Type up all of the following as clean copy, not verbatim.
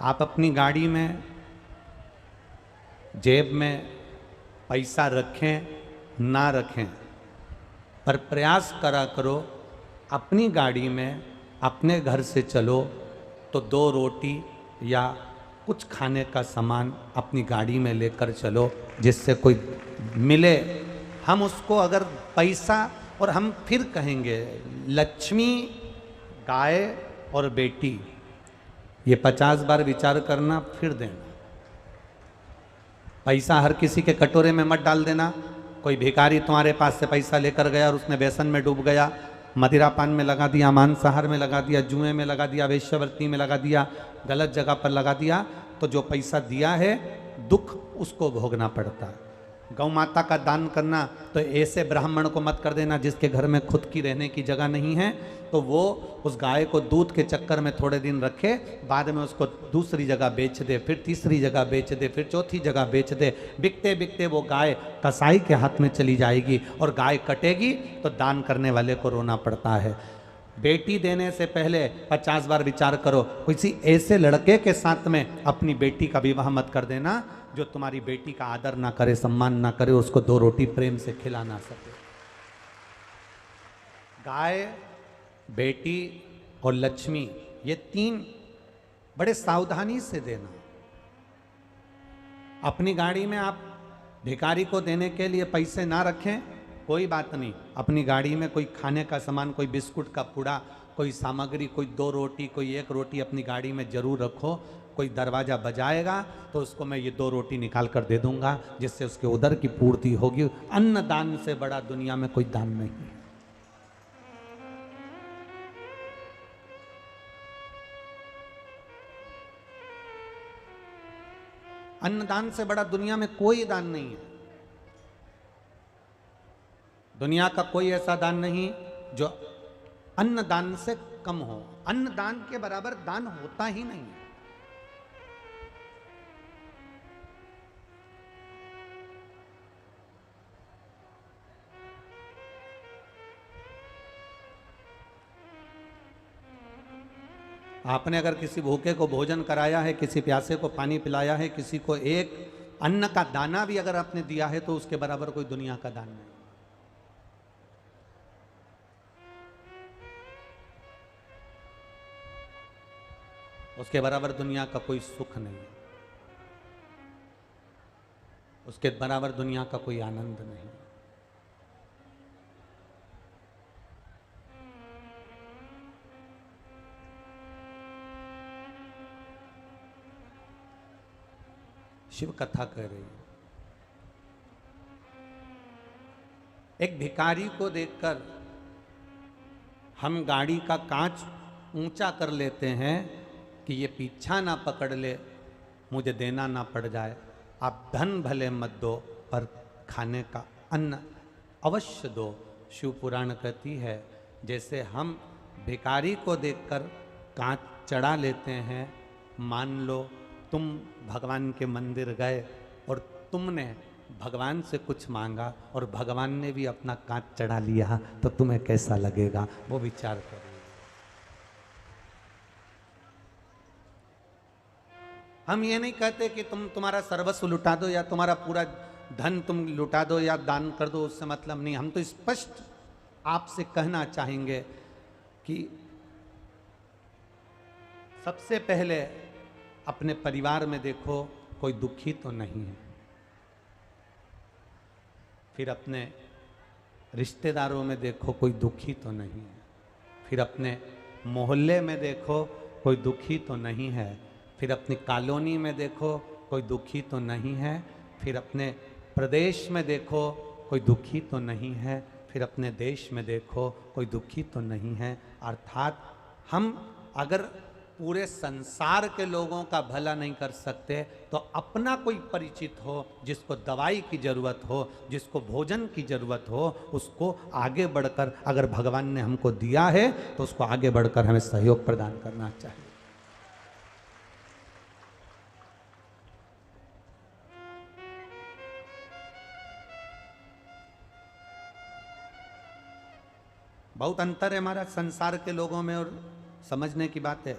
आप अपनी गाड़ी में जेब में पैसा रखें ना रखें, पर प्रयास करा करो अपनी गाड़ी में अपने घर से चलो तो 2 रोटी या कुछ खाने का सामान अपनी गाड़ी में लेकर चलो, जिससे कोई मिले। हम उसको अगर पैसा, और हम फिर कहेंगे लक्ष्मी, गाय और बेटी, ये 50 बार विचार करना फिर देना। पैसा हर किसी के कटोरे में मत डाल देना। कोई भिखारी तुम्हारे पास से पैसा लेकर गया और उसने व्यसन में डूब गया, मदिरा पान में लगा दिया, मांसाहार में लगा दिया, जुए में लगा दिया, वेश्यावृत्ति में लगा दिया, गलत जगह पर लगा दिया, तो जो पैसा दिया है दुख उसको भोगना पड़ता है। गौ माता का दान करना तो ऐसे ब्राह्मण को मत कर देना जिसके घर में खुद की रहने की जगह नहीं है, तो वो उस गाय को दूध के चक्कर में थोड़े दिन रखे, बाद में उसको दूसरी जगह बेच दे, फिर तीसरी जगह बेच दे, फिर चौथी जगह बेच दे। बिकते बिकते वो गाय कसाई के हाथ में चली जाएगी और गाय कटेगी तो दान करने वाले को रोना पड़ता है। बेटी देने से पहले 50 बार विचार करो, किसी ऐसे लड़के के साथ में अपनी बेटी का विवाह मत कर देना जो तुम्हारी बेटी का आदर ना करे, सम्मान ना करे, उसको 2 रोटी प्रेम से खिला ना सके। गाय, बेटी और लक्ष्मी, ये 3 बड़े सावधानी से देना। अपनी गाड़ी में आप भिखारी को देने के लिए पैसे ना रखें, कोई बात नहीं। अपनी गाड़ी में कोई खाने का सामान, कोई बिस्कुट का पुड़ा, कोई सामग्री, कोई 2 रोटी, कोई 1 रोटी अपनी गाड़ी में जरूर रखो। कोई दरवाज़ा बजाएगा तो उसको मैं ये 2 रोटी निकाल कर दे दूंगा, जिससे उसके उदर की पूर्ति होगी। अन्न दान से बड़ा दुनिया में कोई दान नहीं है। अन्नदान से बड़ा दुनिया में कोई दान नहीं है। दुनिया का कोई ऐसा दान नहीं जो अन्नदान से कम हो। अन्नदान के बराबर दान होता ही नहीं है। आपने अगर किसी भूखे को भोजन कराया है, किसी प्यासे को पानी पिलाया है, किसी को एक अन्न का दाना भी अगर आपने दिया है, तो उसके बराबर कोई दुनिया का दान नहीं। उसके बराबर दुनिया का कोई सुख नहीं, उसके बराबर दुनिया का कोई आनंद नहीं। शिव कथा कह रही है। एक भिखारी को देखकर हम गाड़ी का कांच ऊंचा कर लेते हैं कि ये पीछा ना पकड़ ले, मुझे देना ना पड़ जाए। आप धन भले मत दो, पर खाने का अन्न अवश्य दो। शिव पुराण कहती है, जैसे हम भिखारी को देखकर कांच चढ़ा लेते हैं, मान लो तुम भगवान के मंदिर गए और तुमने भगवान से कुछ मांगा और भगवान ने भी अपना कांच चढ़ा लिया, तो तुम्हें कैसा लगेगा, वो विचार करो। हम ये नहीं कहते कि तुम तुम्हारा सर्वस्व लुटा दो या तुम्हारा पूरा धन तुम लुटा दो या दान कर दो, उससे मतलब नहीं। हम तो स्पष्ट आपसे कहना चाहेंगे कि सबसे पहले अपने परिवार में देखो कोई दुखी तो नहीं है, फिर अपने रिश्तेदारों में देखो कोई दुखी तो नहीं है, फिर अपने मोहल्ले में देखो कोई दुखी तो नहीं है, फिर अपनी कॉलोनी में देखो कोई दुखी तो नहीं है, फिर अपने प्रदेश में देखो कोई दुखी तो नहीं है, फिर अपने देश में देखो कोई दुखी तो नहीं है। अर्थात हम अगर पूरे संसार के लोगों का भला नहीं कर सकते, तो अपना कोई परिचित हो जिसको दवाई की जरूरत हो, जिसको भोजन की जरूरत हो, उसको आगे बढ़कर, अगर भगवान ने हमको दिया है तो उसको आगे बढ़कर हमें सहयोग प्रदान करना चाहिए। बहुत अंतर है हमारा संसार के लोगों में और समझने की बात है।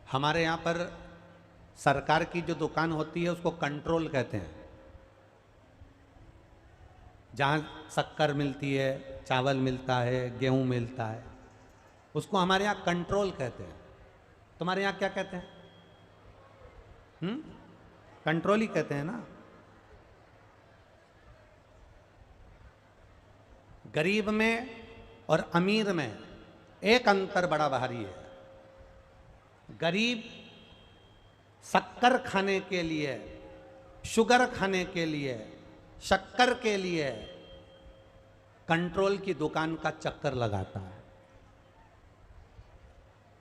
हमारे यहाँ पर सरकार की जो दुकान होती है उसको कंट्रोल कहते हैं। जहाँ शक्कर मिलती है, चावल मिलता है, गेहूँ मिलता है, उसको हमारे यहाँ कंट्रोल कहते हैं। तुम्हारे यहाँ क्या कहते हैं? कंट्रोल ही कहते हैं ना। गरीब में और अमीर में एक अंतर बड़ा भारी है। गरीब शक्कर खाने के लिए, शुगर खाने के लिए, शक्कर के लिए कंट्रोल की दुकान का चक्कर लगाता है।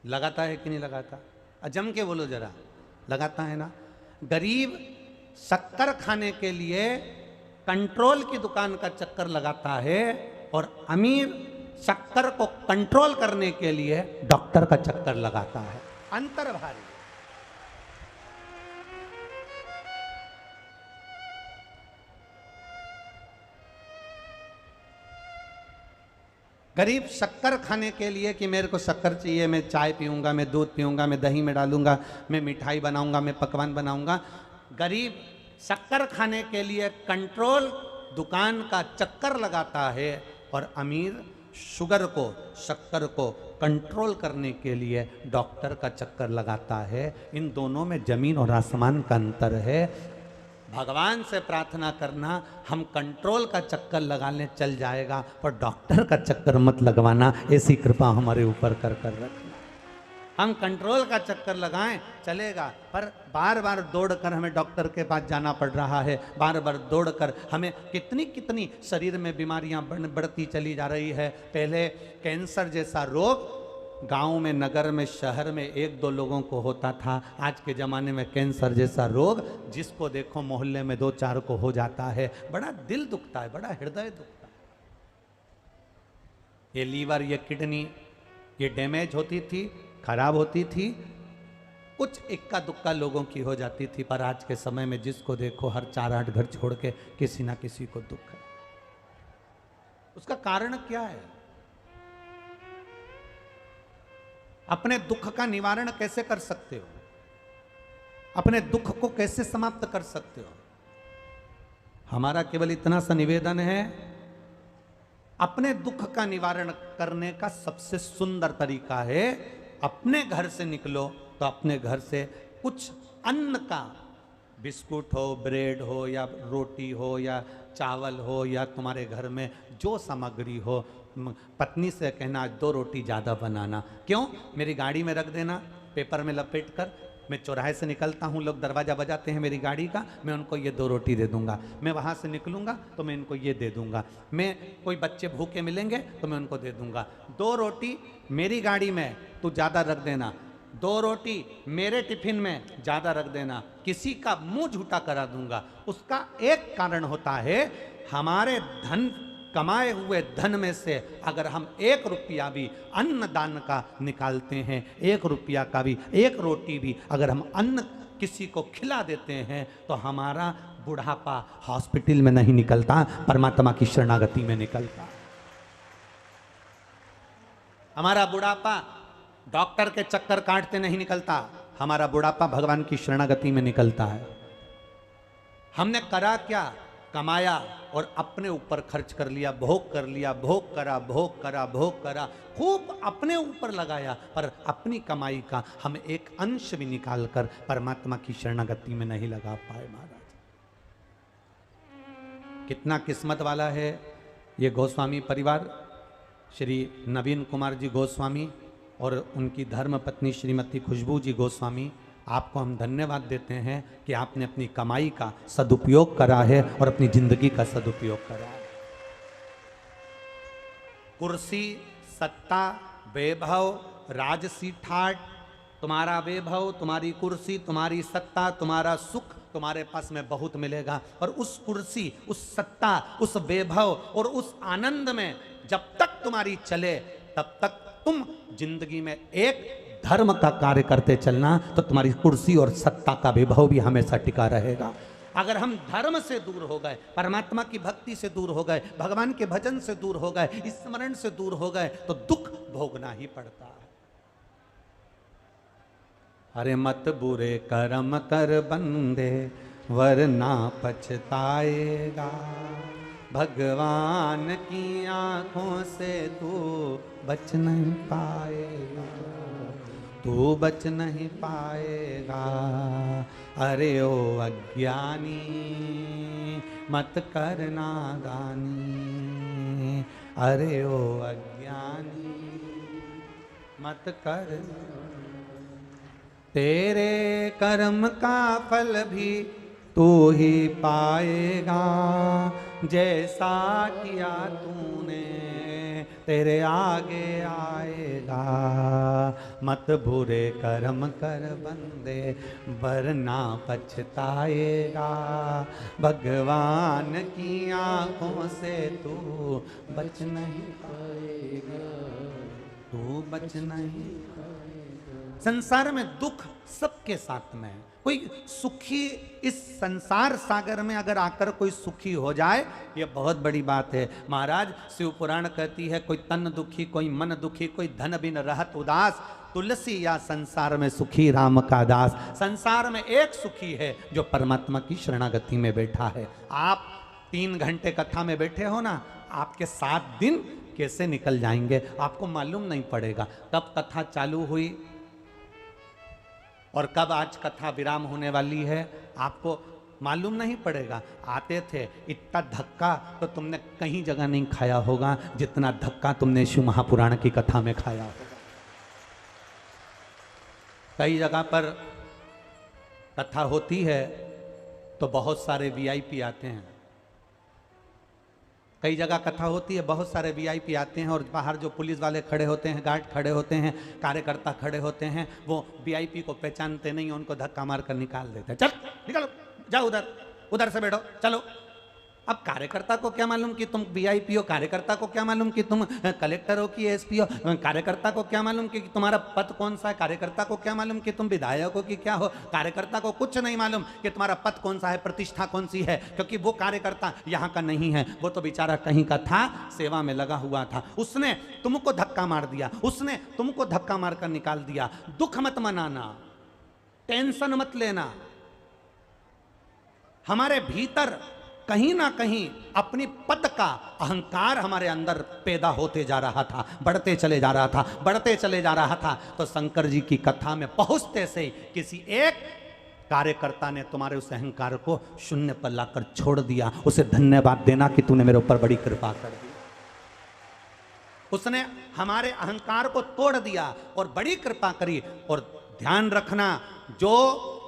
लगाता है कि नहीं लगाता? जम के बोलो जरा, लगाता है ना। गरीब शक्कर खाने के लिए कंट्रोल की दुकान का चक्कर लगाता है और अमीर शक्कर को कंट्रोल करने के लिए डॉक्टर का चक्कर लगाता है। अंतर भारी। गरीब शक्कर खाने के लिए कि मेरे को शक्कर चाहिए, मैं चाय पीऊंगा, मैं दूध पीऊंगा, मैं दही में डालूंगा, मैं मिठाई बनाऊंगा, मैं पकवान बनाऊंगा। गरीब शक्कर खाने के लिए कंट्रोल दुकान का चक्कर लगाता है और अमीर शुगर को, शक्कर को कंट्रोल करने के लिए डॉक्टर का चक्कर लगाता है। इन दोनों में जमीन और आसमान का अंतर है। भगवान से प्रार्थना करना हम कंट्रोल का चक्कर लगाने चल जाएगा, पर डॉक्टर का चक्कर मत लगवाना, ऐसी कृपा हमारे ऊपर कर रखना। हम कंट्रोल का चक्कर लगाएं चलेगा, पर बार बार दौड़कर हमें डॉक्टर के पास जाना पड़ रहा है। बार बार दौड़कर हमें कितनी कितनी शरीर में बीमारियां बढ़ती चली जा रही है। पहले कैंसर जैसा रोग गांव में, नगर में, शहर में एक दो लोगों को होता था। आज के ज़माने में कैंसर जैसा रोग जिसको देखो मोहल्ले में दो चार को हो जाता है। बड़ा दिल दुखता है, बड़ा हृदय दुखता है। ये लीवर, ये किडनी, ये डैमेज होती थी, खराब होती थी, कुछ इक्का दुक्का लोगों की हो जाती थी। पर आज के समय में जिसको देखो हर 4-8 घर छोड़ के किसी ना किसी को दुख है। उसका कारण क्या है? अपने दुख का निवारण कैसे कर सकते हो? अपने दुख को कैसे समाप्त कर सकते हो? हमारा केवल इतना सा निवेदन है, अपने दुख का निवारण करने का सबसे सुंदर तरीका है, अपने घर से निकलो तो अपने घर से कुछ अन्न का, बिस्कुट हो, ब्रेड हो, या रोटी हो, या चावल हो, या तुम्हारे घर में जो सामग्री हो, पत्नी से कहना आज 2 रोटी ज़्यादा बनाना। क्यों? मेरी गाड़ी में रख देना पेपर में लपेट कर। मैं चौराहे से निकलता हूँ, लोग दरवाज़ा बजाते हैं मेरी गाड़ी का, मैं उनको ये 2 रोटी दे दूंगा। मैं वहाँ से निकलूँगा तो मैं इनको ये दे दूंगा। मैं कोई बच्चे भूखे मिलेंगे तो मैं उनको दे दूंगा। 2 रोटी मेरी गाड़ी में तू ज़्यादा रख देना, 2 रोटी मेरे टिफिन में ज़्यादा रख देना, किसी का मुंह झूठा करा दूंगा। उसका एक कारण होता है, हमारे धन, कमाए हुए धन में से अगर हम 1 रुपया भी अन्न दान का निकालते हैं, 1 रुपया का भी, 1 रोटी भी अगर हम अन्न किसी को खिला देते हैं, तो हमारा बुढ़ापा हॉस्पिटल में नहीं निकलता, परमात्मा की शरणागति में निकलता। हमारा बुढ़ापा डॉक्टर के चक्कर काटते नहीं निकलता, हमारा बुढ़ापा भगवान की शरणागति में निकलता है। हमने करा क्या? कमाया और अपने ऊपर खर्च कर लिया, भोग कर लिया, भोग करा, भोग करा, भोग करा, खूब अपने ऊपर लगाया, पर अपनी कमाई का हम एक अंश भी निकालकर परमात्मा की शरणागति में नहीं लगा पाए। महाराज कितना किस्मत वाला है ये गोस्वामी परिवार, श्री नवीन कुमार जी गोस्वामी और उनकी धर्म पत्नी श्रीमती खुशबू जी गोस्वामी। आपको हम धन्यवाद देते हैं कि आपने अपनी कमाई का सदुपयोग करा है और अपनी जिंदगी का सदुपयोग करा है। कुर्सी, सत्ता, वैभव, राजसी ठाट, तुम्हारा वैभव, तुम्हारी कुर्सी, तुम्हारी सत्ता, तुम्हारा सुख तुम्हारे पास में बहुत मिलेगा, और उस कुर्सी, उस सत्ता, उस वैभव और उस आनंद में जब तक तुम्हारी चले तब तक तुम जिंदगी में एक धर्म का कार्य करते चलना, तो तुम्हारी कुर्सी और सत्ता का वैभव भी हमेशा टिका रहेगा। अगर हम धर्म से दूर हो गए, परमात्मा की भक्ति से दूर हो गए, भगवान के भजन से दूर हो गए, स्मरण से दूर हो गए, तो दुख भोगना ही पड़ता है। अरे मत बुरे कर्म कर बंदे वरना पछताएगा। भगवान की आंखों से तू बच नहीं पाएगा, तू बच नहीं पाएगा। अरे ओ अज्ञानी मत कर नादानी, अरे ओ अज्ञानी मत कर। तेरे कर्म का फल भी तू ही पाएगा, जैसा किया तूने तेरे आगे आएगा। मत बुरे कर्म कर बंदे वरना पछताएगा। भगवान की आंखों से तू बच नहीं पाएगा, तू बच नहीं। संसार में दुख सबके साथ में है। कोई सुखी इस संसार सागर में अगर आकर कोई सुखी हो जाए, ये बहुत बड़ी बात है। महाराज शिव पुराण कहती है, कोई तन दुखी, कोई मन दुखी, कोई धन बिन रहत उदास, तुलसी या संसार में सुखी राम का दास। संसार में एक सुखी है जो परमात्मा की शरणागति में बैठा है। आप 3 घंटे कथा में बैठे हो ना, आपके 7 दिन कैसे निकल जाएंगे आपको मालूम नहीं पड़ेगा। कब कथा चालू हुई और कब आज कथा विराम होने वाली है आपको मालूम नहीं पड़ेगा। आते थे इतना धक्का तो तुमने कहीं जगह नहीं खाया होगा जितना धक्का तुमने शिव महापुराण की कथा में खाया होगा। कई जगह पर कथा होती है तो बहुत सारे वीआईपी आते हैं। कई जगह कथा होती है, बहुत सारे वीआईपी आते हैं और बाहर जो पुलिस वाले खड़े होते हैं, गार्ड खड़े होते हैं, कार्यकर्ता खड़े होते हैं, वो वीआईपी को पहचानते नहीं, उनको धक्का मार कर निकाल देते हैं। चल निकालो, जाओ उधर, उधर से बैठो, चलो। अब कार्यकर्ता को क्या मालूम कि तुम वीआईपी हो, कार्यकर्ता को क्या मालूम कि तुम कलेक्टर हो कि एसपी हो, कार्यकर्ता को क्या मालूम कि तुम्हारा पद कौन सा है, कार्यकर्ता को क्या मालूम कि तुम विधायक हो कि क्या हो, कार्यकर्ता को कुछ नहीं मालूम कि तुम्हारा पद कौन सा है, प्रतिष्ठा कौन सी है, क्योंकि वो कार्यकर्ता यहाँ का नहीं है, वो तो बेचारा कहीं का था, सेवा में लगा हुआ था। उसने तुमको धक्का मार दिया, उसने तुमको धक्का मार कर निकाल दिया। दुख मत मनाना, टेंशन मत लेना। हमारे भीतर कहीं ना कहीं अपनी पद का अहंकार हमारे अंदर पैदा होते जा रहा था, बढ़ते चले जा रहा था, बढ़ते चले जा रहा था। तो शंकर जी की कथा में पहुंचते से किसी एक कार्यकर्ता ने तुम्हारे उस अहंकार को शून्य पर लाकर छोड़ दिया। उसे धन्यवाद देना कि तूने मेरे ऊपर बड़ी कृपा कर दी। उसने हमारे अहंकार को तोड़ दिया और बड़ी कृपा करी। और ध्यान रखना, जो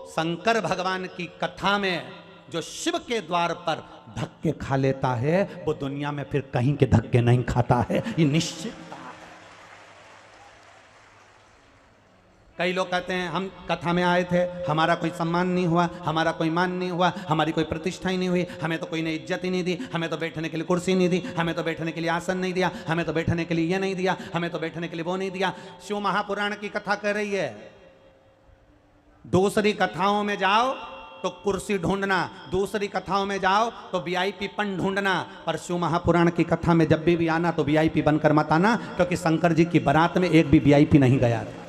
शंकर भगवान की कथा में जो शिव के द्वार पर धक्के खा लेता है, वो दुनिया में फिर कहीं के धक्के नहीं खाता है, ये निश्चित है। कई लोग कहते हैं हम कथा में आए थे, हमारा कोई सम्मान नहीं हुआ, हमारा कोई मान नहीं हुआ, हमारी कोई प्रतिष्ठा ही नहीं हुई, हमें तो कोई ने इज्जत ही नहीं दी, हमें तो बैठने के लिए कुर्सी नहीं दी, हमें तो बैठने के लिए आसन नहीं दिया, हमें तो बैठने के लिए ये नहीं दिया, हमें तो बैठने के लिए वो नहीं दिया। शिव महापुराण की कथा कह रही है, दूसरी कथाओं में जाओ तो कुर्सी ढूंढना, दूसरी कथाओं में जाओ तो वीआईपी पन ढूंढना, पर शिव महापुराण की कथा में जब भी आना तो वीआईपी बनकर मत आना, क्योंकि शंकर जी की बारात में एक भी वीआईपी नहीं गया था।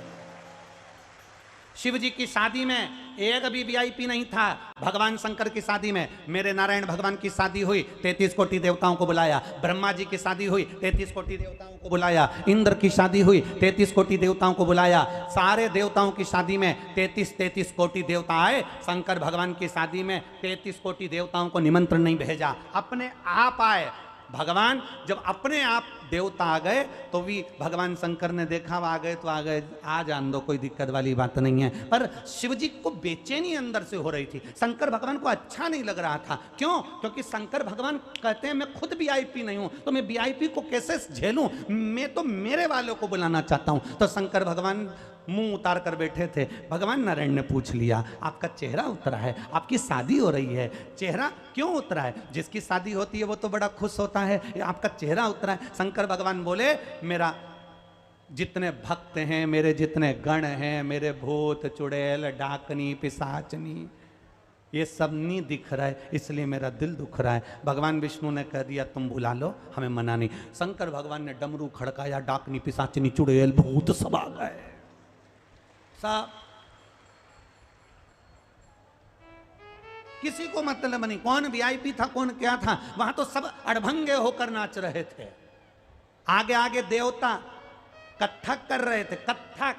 शिव जी की शादी में एक भी वीआईपी नहीं था। भगवान शंकर की शादी में मेरे नारायण भगवान की शादी हुई, 33 कोटि देवताओं को बुलाया। ब्रह्मा जी की शादी हुई, 33 कोटि देवताओं को बुलाया। इंद्र की शादी हुई, 33 कोटि देवताओं को बुलाया। सारे देवताओं की शादी में 33 कोटि देवता आए। शंकर भगवान की शादी में 33 कोटि देवताओं को निमंत्रण नहीं भेजा, अपने आप आए। भगवान जब अपने आप देवता आ गए तो भी भगवान शंकर ने देखा, आ गए तो आ गए, आ जान दो, कोई दिक्कत वाली बात नहीं है। पर शिव जी को बेचैनी अंदर से हो रही थी, शंकर भगवान को अच्छा नहीं लग रहा था। क्यों? क्योंकि शंकर भगवान कहते हैं मैं खुद वीआईपी नहीं हूं, तो मैं वीआईपी को कैसे झेलूं, मैं तो मेरे वालों को बुलाना चाहता हूं। तो शंकर भगवान मुंह उतार कर बैठे थे। भगवान नारायण ने पूछ लिया, आपका चेहरा उतरा है, आपकी शादी हो रही है, चेहरा क्यों उतरा है? जिसकी शादी होती है वो तो बड़ा खुश होता है, आपका चेहरा उतरा है। शंकर भगवान बोले, मेरा जितने भक्त हैं, मेरे जितने गण हैं, मेरे भूत चुड़ैल डाकनी पिशाचनी, ये सब नहीं दिख रहा है, इसलिए मेरा दिल दुख रहा है। भगवान विष्णु ने कह दिया तुम बुला लो, हमें मना नहीं। शंकर भगवान ने डमरू खड़काया, डाकनी पिशाचनी चुड़ैल भूत सब आ गए। सब किसी को मतलब नहीं, कौन वीआईपी था कौन क्या था, वहां तो सब अड़भंगे होकर नाच रहे थे। आगे आगे देवता कत्थक कर रहे थे, कत्थक।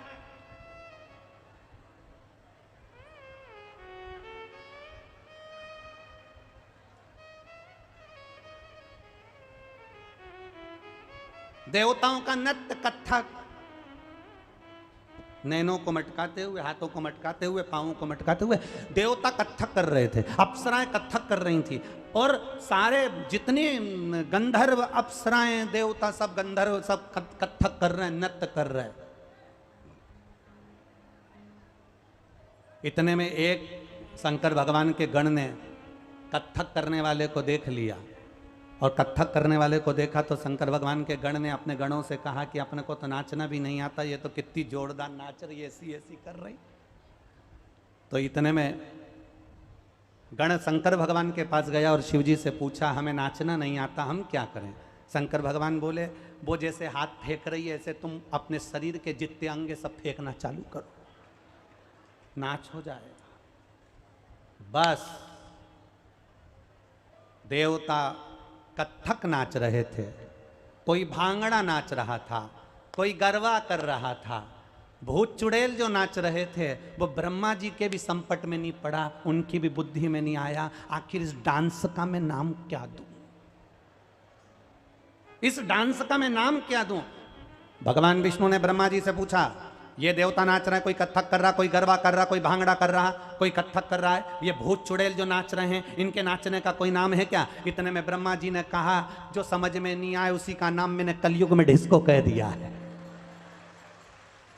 देवताओं का नृत्य कत्थक, नैनों को मटकाते हुए, हाथों को मटकाते हुए, पांवों को मटकाते हुए देवता कत्थक कर रहे थे, अप्सराएं कत्थक कर रही थी। और सारे जितनी गंधर्व अप्सराएं देवता सब गंधर्व सब कत्थक कर रहे हैं, नृत्य कर रहे हैं। इतने में एक शंकर भगवान के गण ने कत्थक करने वाले को देख लिया, और कत्थक करने वाले को देखा तो शंकर भगवान के गण ने अपने गणों से कहा कि अपने को तो नाचना भी नहीं आता, ये तो कितनी जोरदार नाच रही, ऐसी ऐसी कर रही। तो इतने में गण शंकर भगवान के पास गया और शिव जी से पूछा, हमें नाचना नहीं आता, हम क्या करें? शंकर भगवान बोले, वो जैसे हाथ फेंक रही है ऐसे तुम अपने शरीर के जितने अंग सब फेंकना चालू करो, नाच हो जाएगा। बस देवता कत्थक नाच रहे थे, कोई भांगड़ा नाच रहा था, कोई गरबा कर रहा था। भूत चुड़ैल जो नाच रहे थे वो ब्रह्मा जी के भी संपट में नहीं पड़ा, उनकी भी बुद्धि में नहीं आया, आखिर इस डांस का मैं नाम क्या दूं, इस डांस का मैं नाम क्या दूं? भगवान विष्णु ने ब्रह्मा जी से पूछा, ये देवता नाच रहे हैं, कोई कत्थक कर रहा, कोई गरबा कर रहा, कोई भांगड़ा कर रहा, कोई कत्थक कर रहा है, ये भूत चुड़ैल जो नाच रहे हैं इनके नाचने का कोई नाम है क्या? इतने में ब्रह्मा जी ने कहा, जो समझ में नहीं आए उसी का नाम मैंने कलयुग में डिस्को कह दिया है।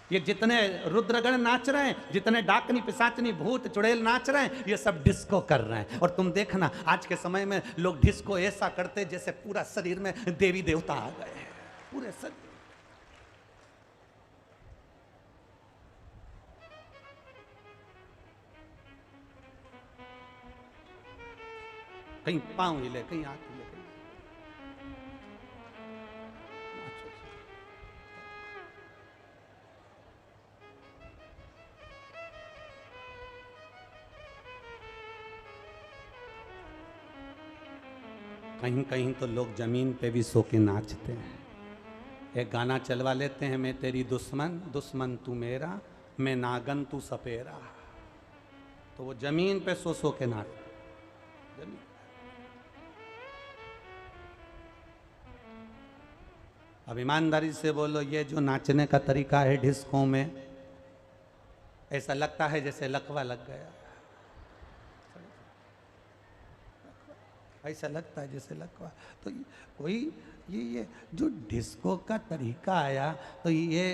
ये जितने रुद्रगण नाच रहे हैं, जितने डाकनी पिशाचनी भूत चुड़ैल नाच रहे हैं, ये सब डिस्को कर रहे हैं। और तुम देखना आज के समय में लोग डिस्को ऐसा करते जैसे पूरा शरीर में देवी देवता आ गए हैं, पूरे शरीर। कहीं पांव हिले, कहीं हाथ हिले, कहीं कहीं तो लोग जमीन पे भी सो के नाचते हैं। एक गाना चलवा लेते हैं, मैं तेरी दुश्मन दुश्मन तू मेरा, मैं नागन तू सपेरा। तो वो जमीन पे सो के नाच। अब ईमानदारी से बोलो, ये जो नाचने का तरीका है डिस्को में, ऐसा लगता है जैसे लकवा लग गया, ऐसा लगता है जैसे लकवा। तो कोई ये जो डिस्को का तरीका आया तो ये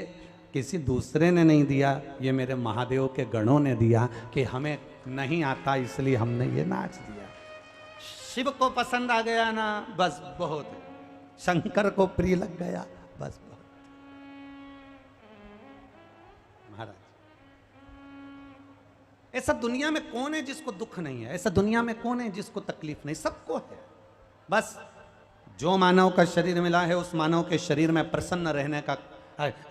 किसी दूसरे ने नहीं दिया, ये मेरे महादेव के गणों ने दिया कि हमें नहीं आता इसलिए हमने ये नाच दिया। शिव को पसंद आ गया ना, बस बहुत, शंकर को प्रिय लग गया, बस बहुत। महाराज, ऐसा दुनिया में कौन है जिसको दुख नहीं है? ऐसा दुनिया में कौन है जिसको तकलीफ नहीं? सबको है। बस जो मानव का शरीर मिला है उस मानव के शरीर में प्रसन्न रहने का,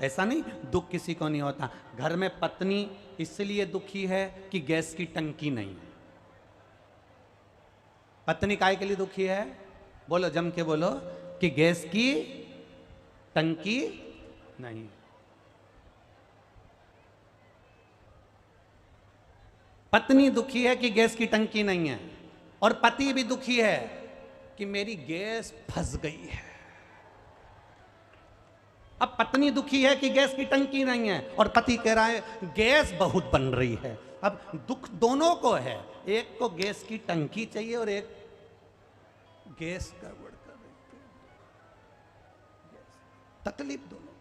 ऐसा नहीं दुख किसी को नहीं होता। घर में पत्नी इसलिए दुखी है कि गैस की टंकी नहीं है। पत्नी काय के लिए दुखी है? बोलो, जम के बोलो, कि गैस की टंकी नहीं। पत्नी दुखी है कि गैस की टंकी नहीं है, और पति भी दुखी है कि मेरी गैस फंस गई है। अब पत्नी दुखी है कि गैस की टंकी नहीं है, और पति कह रहा है गैस बहुत बन रही है। अब दुख दोनों को है, एक को गैस की टंकी चाहिए और एक गैस गड़बड़ कर रही है। तकलीफ दोनों।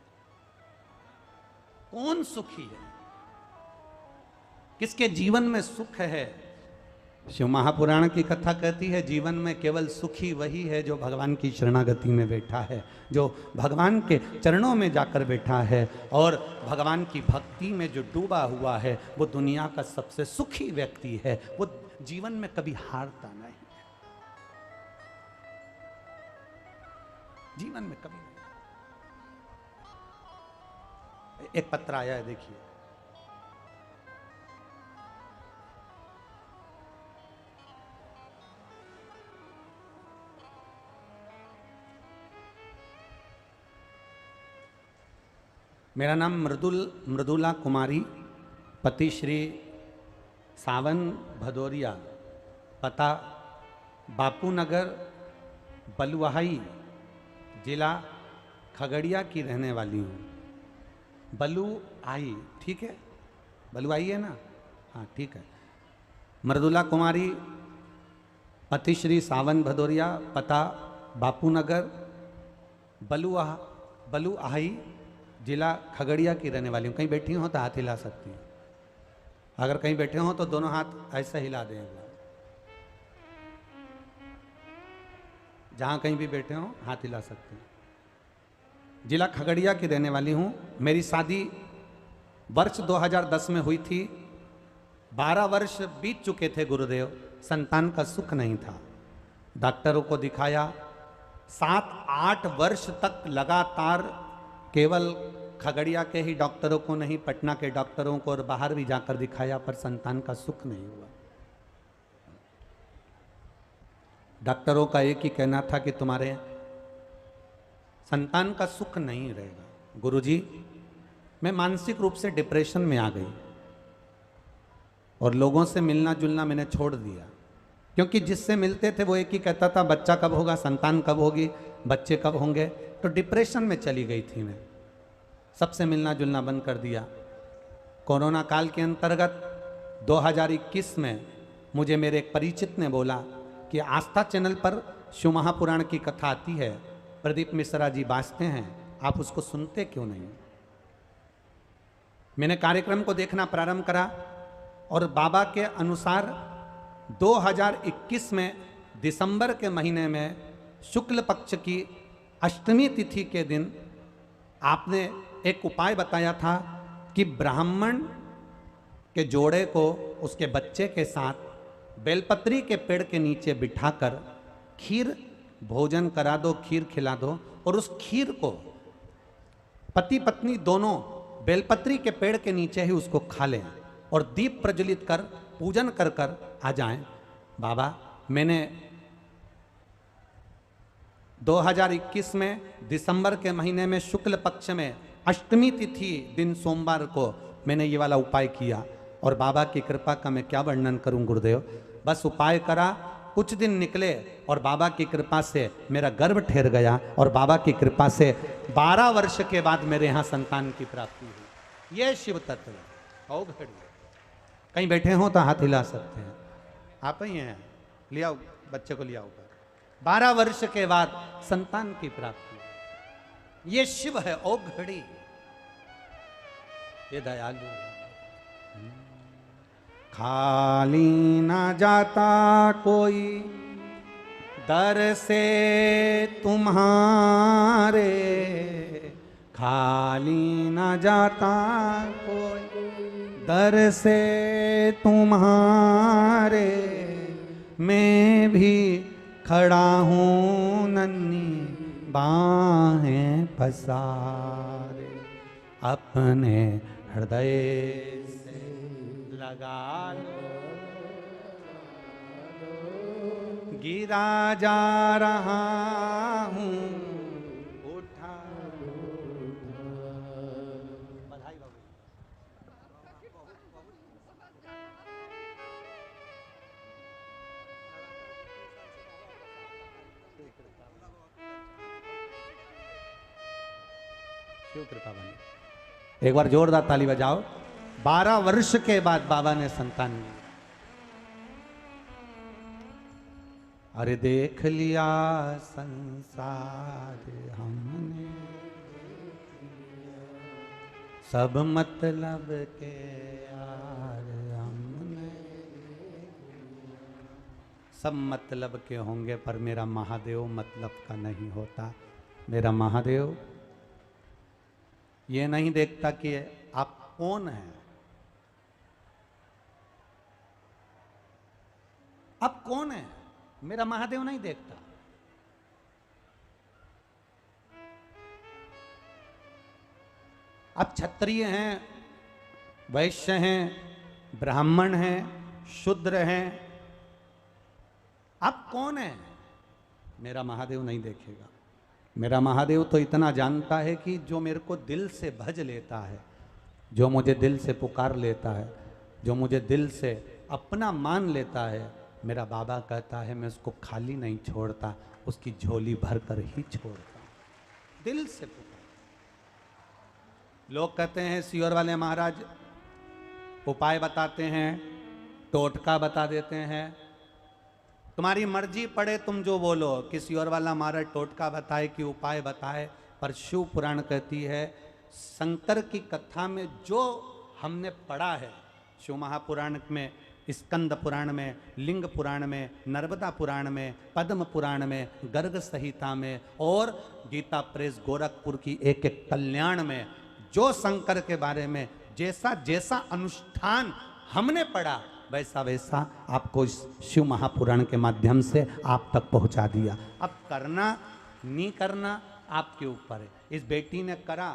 कौन सुखी है? किसके जीवन में सुख है? शिव महापुराण की कथा कहती है, जीवन में केवल सुखी वही है जो भगवान की शरणागति में बैठा है, जो भगवान के चरणों में जाकर बैठा है और भगवान की भक्ति में जो डूबा हुआ है, वो दुनिया का सबसे सुखी व्यक्ति है। वो जीवन में कभी हारता नहीं है, जीवन में कभी नहीं। एक पत्र आया है, देखिए। मेरा नाम मृदुला कुमारी, पति श्री सावन भदौरिया, पता बापू नगर बलुआही, जिला खगड़िया की रहने वाली हूँ। बलुआही, ठीक है, बलुआही है ना? हाँ ठीक है। मृदुला कुमारी, पति श्री सावन भदौरिया, पता बापू नगर बलुआही, जिला खगड़िया की रहने वाली हूँ। कहीं बैठी हो तो हाथ हिला सकती हैं। अगर कहीं बैठे हो तो दोनों हाथ ऐसे हिला दें। जहाँ कहीं भी बैठे हो हाथ हिला सकते हैं। जिला खगड़िया की रहने वाली हूँ। मेरी शादी वर्ष 2010 में हुई थी। 12 वर्ष बीत चुके थे गुरुदेव, संतान का सुख नहीं था। डॉक्टरों को दिखाया, 7-8 वर्ष तक लगातार केवल खगड़िया के ही डॉक्टरों को नहीं, पटना के डॉक्टरों को और बाहर भी जाकर दिखाया, पर संतान का सुख नहीं हुआ। डॉक्टरों का एक ही कहना था कि तुम्हारे संतान का सुख नहीं रहेगा। गुरुजी, मैं मानसिक रूप से डिप्रेशन में आ गई और लोगों से मिलना जुलना मैंने छोड़ दिया, क्योंकि जिससे मिलते थे वो एक ही कहता था, बच्चा कब होगा, संतान कब होगी, बच्चे कब होंगे। तो डिप्रेशन में चली गई थी मैं, सबसे मिलना जुलना बंद कर दिया। कोरोना काल के अंतर्गत 2021 में मुझे मेरे एक परिचित ने बोला कि आस्था चैनल पर शिव महापुराण की कथा आती है, प्रदीप मिश्रा जी बाँचते हैं, आप उसको सुनते क्यों नहीं? मैंने कार्यक्रम को देखना प्रारंभ करा और बाबा के अनुसार 2021 में दिसंबर के महीने में शुक्ल पक्ष की अष्टमी तिथि के दिन आपने एक उपाय बताया था कि ब्राह्मण के जोड़े को उसके बच्चे के साथ बेलपत्री के पेड़ के नीचे बिठाकर खीर भोजन करा दो, खीर खिला दो, और उस खीर को पति पत्नी दोनों बेलपत्री के पेड़ के नीचे ही उसको खा लें और दीप प्रज्वलित कर पूजन कर कर आ जाएं। बाबा, मैंने 2021 में दिसंबर के महीने में शुक्ल पक्ष में अष्टमी तिथि दिन सोमवार को मैंने ये वाला उपाय किया, और बाबा की कृपा का मैं क्या वर्णन करूं गुरुदेव। बस उपाय करा, कुछ दिन निकले और बाबा की कृपा से मेरा गर्भ ठहर गया, और बाबा की कृपा से 12 वर्ष के बाद मेरे यहाँ संतान की प्राप्ति हुई। ये शिव तत्व है। घड़ी कहीं बैठे हो तो हाथ हिला सकते हैं। आप ही हैं, लिया बच्चे को लिया ऊपर। 12 वर्ष के बाद संतान की प्राप्ति, ये शिव है। ओ घड़ी, ये दयालु। खाली ना जाता कोई दर से तुम्हारे, खाली ना जाता कोई दर से तुम्हारे, मैं भी खड़ा हूँ नन्ही बाहें पसारे, अपने हृदय से लगा लो, गिरा जा रहा हूँ, उठा बधाई बाबू। शिव कृपा बनी। एक बार जोरदार ताली बजाओ। 12 वर्ष के बाद बाबा ने संतान ली। अरे देख लिया संसार हमने, सब मतलब के यार हमने, सब मतलब के होंगे पर मेरा महादेव मतलब का नहीं होता। मेरा महादेव ये नहीं देखता कि आप कौन हैं, आप कौन हैं, मेरा महादेव नहीं देखता। आप क्षत्रिय हैं, वैश्य हैं, ब्राह्मण हैं, शूद्र हैं, आप कौन हैं, मेरा महादेव नहीं देखेगा। मेरा महादेव तो इतना जानता है कि जो मेरे को दिल से भज लेता है, जो मुझे दिल से पुकार लेता है, जो मुझे दिल से अपना मान लेता है, मेरा बाबा कहता है मैं उसको खाली नहीं छोड़ता, उसकी झोली भर कर ही छोड़ता, दिल से पुकार। लोग कहते हैं सियोर वाले महाराज उपाय बताते हैं, टोटका बता देते हैं। तुम्हारी मर्जी पड़े तुम जो बोलो, किसी और वाला महाराज टोटका बताए कि उपाय बताए, पर शिव पुराण कहती है शंकर की कथा में जो हमने पढ़ा है, शिव महापुराण में, स्कंद पुराण में, लिंग पुराण में, नर्मदा पुराण में, पद्म पुराण में, गर्ग संहिता में और गीता प्रेस गोरखपुर की एक एक कल्याण में जो शंकर के बारे में जैसा जैसा अनुष्ठान हमने पढ़ा, वैसा वैसा आपको इस शिव महापुराण के माध्यम से आप तक पहुंचा दिया। अब करना नहीं करना आपके ऊपर है। इस बेटी ने करा,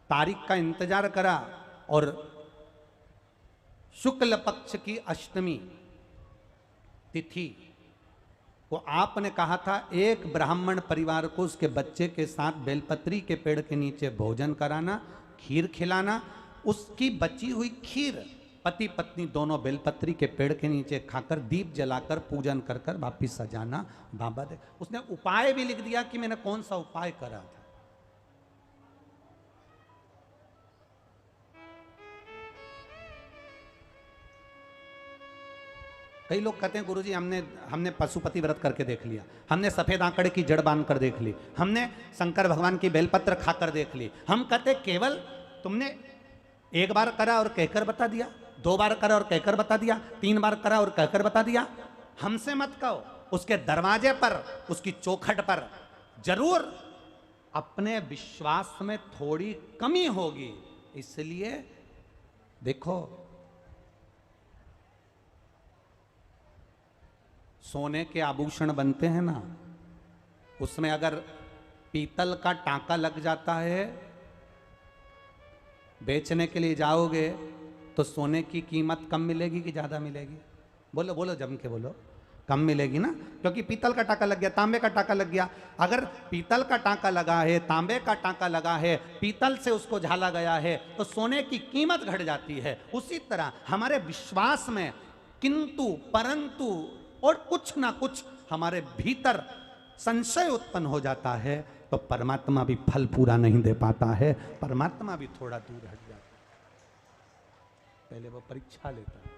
तारीख का इंतजार करा और शुक्ल पक्ष की अष्टमी तिथि को आपने कहा था एक ब्राह्मण परिवार को उसके बच्चे के साथ बेलपत्री के पेड़ के नीचे भोजन कराना, खीर खिलाना। उसकी बची हुई खीर पति पत्नी दोनों बेलपत्री के पेड़ के नीचे खाकर दीप जलाकर पूजन कर कर वापिस सजाना। बाबा दे उसने उपाय भी लिख दिया कि मैंने कौन सा उपाय करा था। कई लोग कहते हैं गुरुजी हमने पशुपति व्रत करके देख लिया, हमने सफेद आंकड़े की जड़ बांध कर देख ली, हमने शंकर भगवान की बेलपत्र खाकर देख ली। हम कहते केवल तुमने एक बार करा और कहकर बता दिया, 2 बार करा और कहकर बता दिया, 3 बार करा और कहकर बता दिया। हमसे मत कहो, उसके दरवाजे पर, उसकी चौखट पर जरूर अपने विश्वास में थोड़ी कमी होगी। इसलिए देखो, सोने के आभूषण बनते हैं ना, उसमें अगर पीतल का टांका लग जाता है, बेचने के लिए जाओगे तो सोने की कीमत कम मिलेगी कि ज़्यादा मिलेगी? बोलो बोलो, जम के बोलो। कम मिलेगी ना, क्योंकि पीतल का टांका लग गया, तांबे का टांका लग गया। अगर पीतल का टांका लगा है, तांबे का टांका लगा है, पीतल से उसको झाला गया है, तो सोने की कीमत घट जाती है। उसी तरह हमारे विश्वास में किंतु परंतु और कुछ ना कुछ हमारे भीतर संशय उत्पन्न हो जाता है, तो परमात्मा भी फल पूरा नहीं दे पाता है, परमात्मा भी थोड़ा दूर हट जाता है। पहले वो परीक्षा लेता है,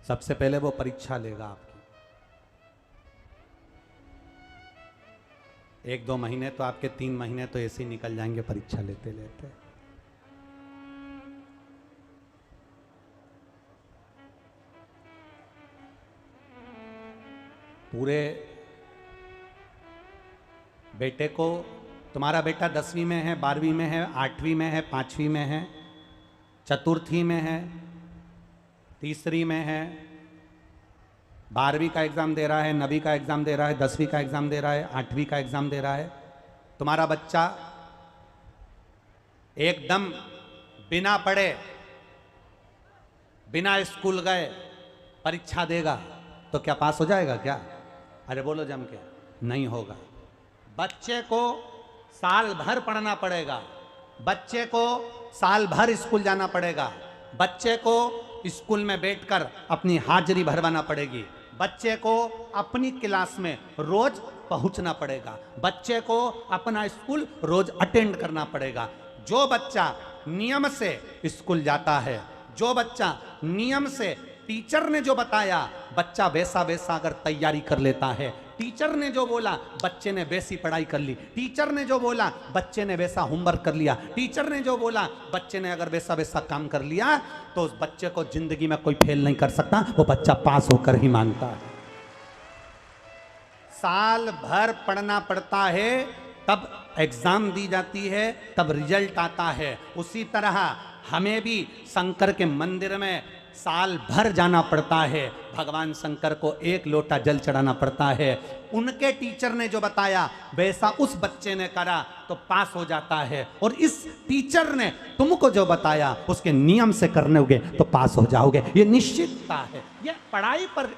सबसे पहले वो परीक्षा लेगा आपकी। 1-2 महीने तो आपके, 3 महीने तो ऐसे ही निकल जाएंगे परीक्षा लेते लेते। पूरे बेटे को, तुम्हारा बेटा 10वीं में है, 12वीं में है, 8वीं में है, 5वीं में है, चतुर्थी में है, तीसरी में है, 12वीं का एग्ज़ाम दे रहा है, 9वीं का एग्ज़ाम दे रहा है, 10वीं का एग्ज़ाम दे रहा है, 8वीं का एग्ज़ाम दे रहा है। तुम्हारा बच्चा एकदम बिना पढ़े, बिना स्कूल गए परीक्षा देगा तो क्या पास हो जाएगा क्या? अरे बोलो जम के, नहीं होगा। बच्चे को साल भर पढ़ना पड़ेगा, बच्चे को साल भर स्कूल जाना पड़ेगा, बच्चे को स्कूल में बैठकर अपनी हाजिरी भरवाना पड़ेगी, बच्चे को अपनी क्लास में रोज पहुंचना पड़ेगा, बच्चे को अपना स्कूल रोज अटेंड करना पड़ेगा। जो बच्चा नियम से स्कूल जाता है, जो बच्चा नियम से टीचर ने जो बताया, बच्चा वैसा वैसा अगर तैयारी कर लेता है, टीचर ने जो बोला बच्चे ने वैसी पढ़ाई कर ली, टीचर ने जो बोला बच्चे ने वैसा होमवर्क कर लिया, टीचर ने जो बोला बच्चे ने अगर वैसा वैसा काम कर लिया, तो उस बच्चे को जिंदगी में कोई फेल नहीं कर सकता, वो बच्चा पास होकर ही मानता है। साल भर पढ़ना पड़ता है, तब एग्जाम दी जाती है, तब रिजल्ट आता है। उसी तरह हमें भी शंकर के मंदिर में साल भर जाना पड़ता है, भगवान शंकर को 1 लोटा जल चढ़ाना पड़ता है। उनके टीचर ने जो बताया वैसा उस बच्चे ने करा तो पास हो जाता है, और इस टीचर ने तुमको जो बताया उसके नियम से करने होगे तो पास हो जाओगे, ये निश्चितता है। ये पढ़ाई पर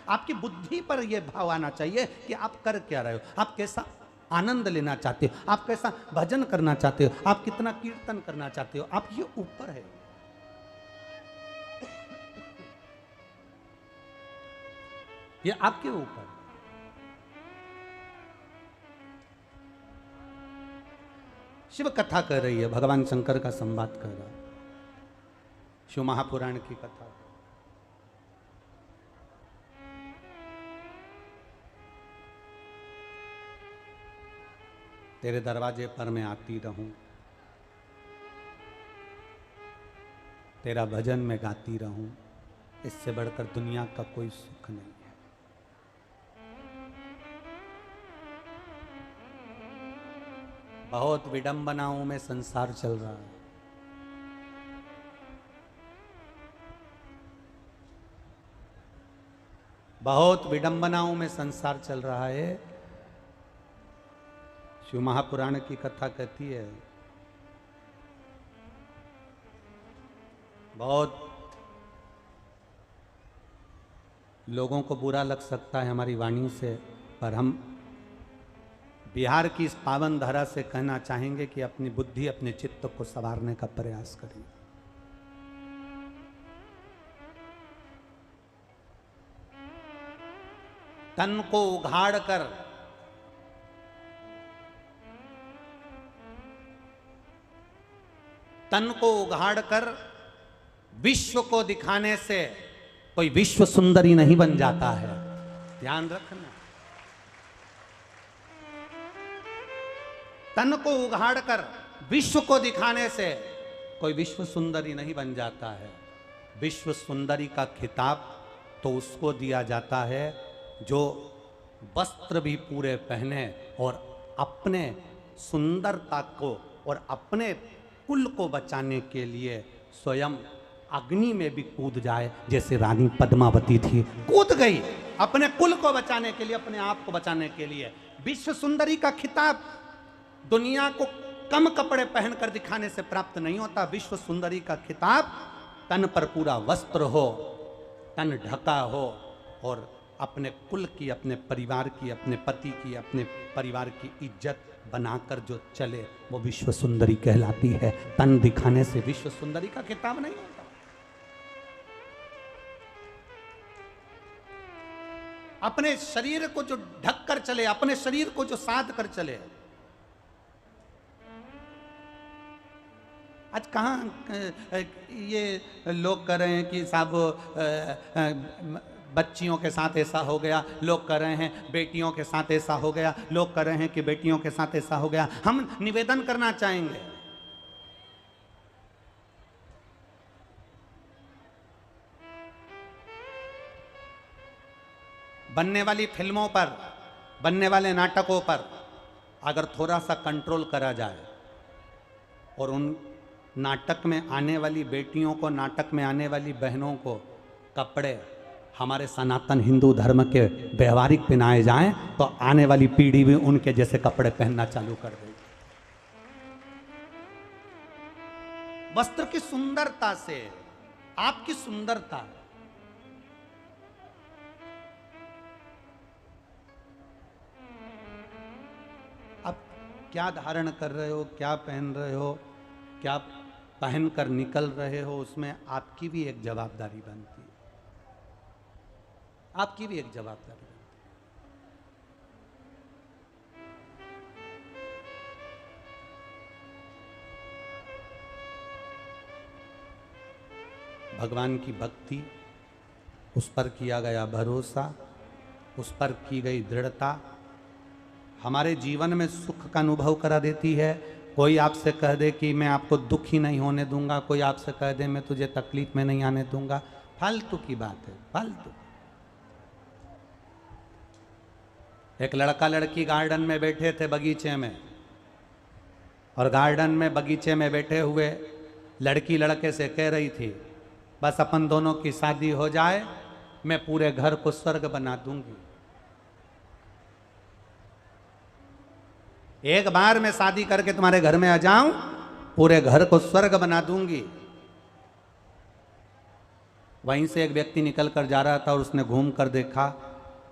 आपकी बुद्धि पर यह भाव आना चाहिए कि आप कर क्या रहे हो, आप कैसा आनंद लेना चाहते हो, आप कैसा भजन करना चाहते हो, आप कितना कीर्तन करना चाहते हो, आप ये ऊपर है। ये आपके ऊपर। शिव कथा कर रही है, भगवान शंकर का संवाद कर रहा है, शिव महापुराण की कथा। तेरे दरवाजे पर मैं आती रहूं, तेरा भजन में गाती रहूं, इससे बढ़कर दुनिया का कोई सुख नहीं है। बहुत विडंबनाओं में संसार चल रहा है, बहुत विडंबनाओं में संसार चल रहा है। शिव महापुराण की कथा कहती है, बहुत लोगों को बुरा लग सकता है हमारी वाणी से, पर हम बिहार की इस पावन धरा से कहना चाहेंगे कि अपनी बुद्धि, अपने चित्त को संवारने का प्रयास करें। तन को उघाड़ कर विश्व को दिखाने से कोई विश्व सुंदरी नहीं बन जाता है। ध्यान रखना, तन को उघाड़ कर विश्व को दिखाने से कोई विश्व सुंदरी नहीं बन जाता है। विश्व सुंदरी का खिताब तो उसको दिया जाता है जो वस्त्र भी पूरे पहने और अपने सुंदरता को और अपने कुल को बचाने के लिए स्वयं अग्नि में भी कूद जाए, जैसे रानी पद्मावती थी, कूद गई अपने कुल को बचाने के लिए, अपने आप को बचाने के लिए। विश्व सुंदरी का खिताब दुनिया को कम कपड़े पहनकर दिखाने से प्राप्त नहीं होता। विश्व सुंदरी का खिताब तन पर पूरा वस्त्र हो, तन ढका हो और अपने कुल की, अपने परिवार की, अपने पति की, अपने परिवार की इज्जत बनाकर जो चले, वो विश्व सुंदरी कहलाती है। तन दिखाने से विश्व सुंदरी का खिताब नहीं होता। अपने शरीर को जो ढक कर चले, अपने शरीर को जो साध कर चले। आज कहाँ ये लोग कह रहे हैं कि साहब बच्चियों के साथ ऐसा हो गया, लोग कह रहे हैं बेटियों के साथ ऐसा हो गया, लोग कह रहे हैं कि बेटियों के साथ ऐसा हो गया। हम निवेदन करना चाहेंगे, बनने वाली फिल्मों पर, बनने वाले नाटकों पर अगर थोड़ा सा कंट्रोल करा जाए और उन नाटक में आने वाली बेटियों को, नाटक में आने वाली बहनों को कपड़े हमारे सनातन हिंदू धर्म के व्यवहारिक पहनाए जाएं, तो आने वाली पीढ़ी भी उनके जैसे कपड़े पहनना चालू कर देगी। वस्त्र की सुंदरता से, आपकी सुंदरता, आप क्या धारण कर रहे हो, क्या पहन रहे हो, क्या पहनकर निकल रहे हो, उसमें आपकी भी एक जवाबदारी बनती है। आपकी भी एक जवाबदारी बनती है। भगवान की भक्ति, उस पर किया गया भरोसा, उस पर की गई दृढ़ता हमारे जीवन में सुख का अनुभव करा देती है। कोई आपसे कह दे कि मैं आपको दुखी नहीं होने दूंगा, कोई आपसे कह दे मैं तुझे तकलीफ में नहीं आने दूंगा, फालतू की बात है, फालतू। एक लड़का लड़की गार्डन में बैठे थे, बगीचे में, और गार्डन में बगीचे में बैठे हुए लड़की लड़के से कह रही थी, बस अपन दोनों की शादी हो जाए, मैं पूरे घर को स्वर्ग बना दूंगी। एक बार मैं शादी करके तुम्हारे घर में आ जाऊं, पूरे घर को स्वर्ग बना दूंगी। वहीं से एक व्यक्ति निकल कर जा रहा था और उसने घूम कर देखा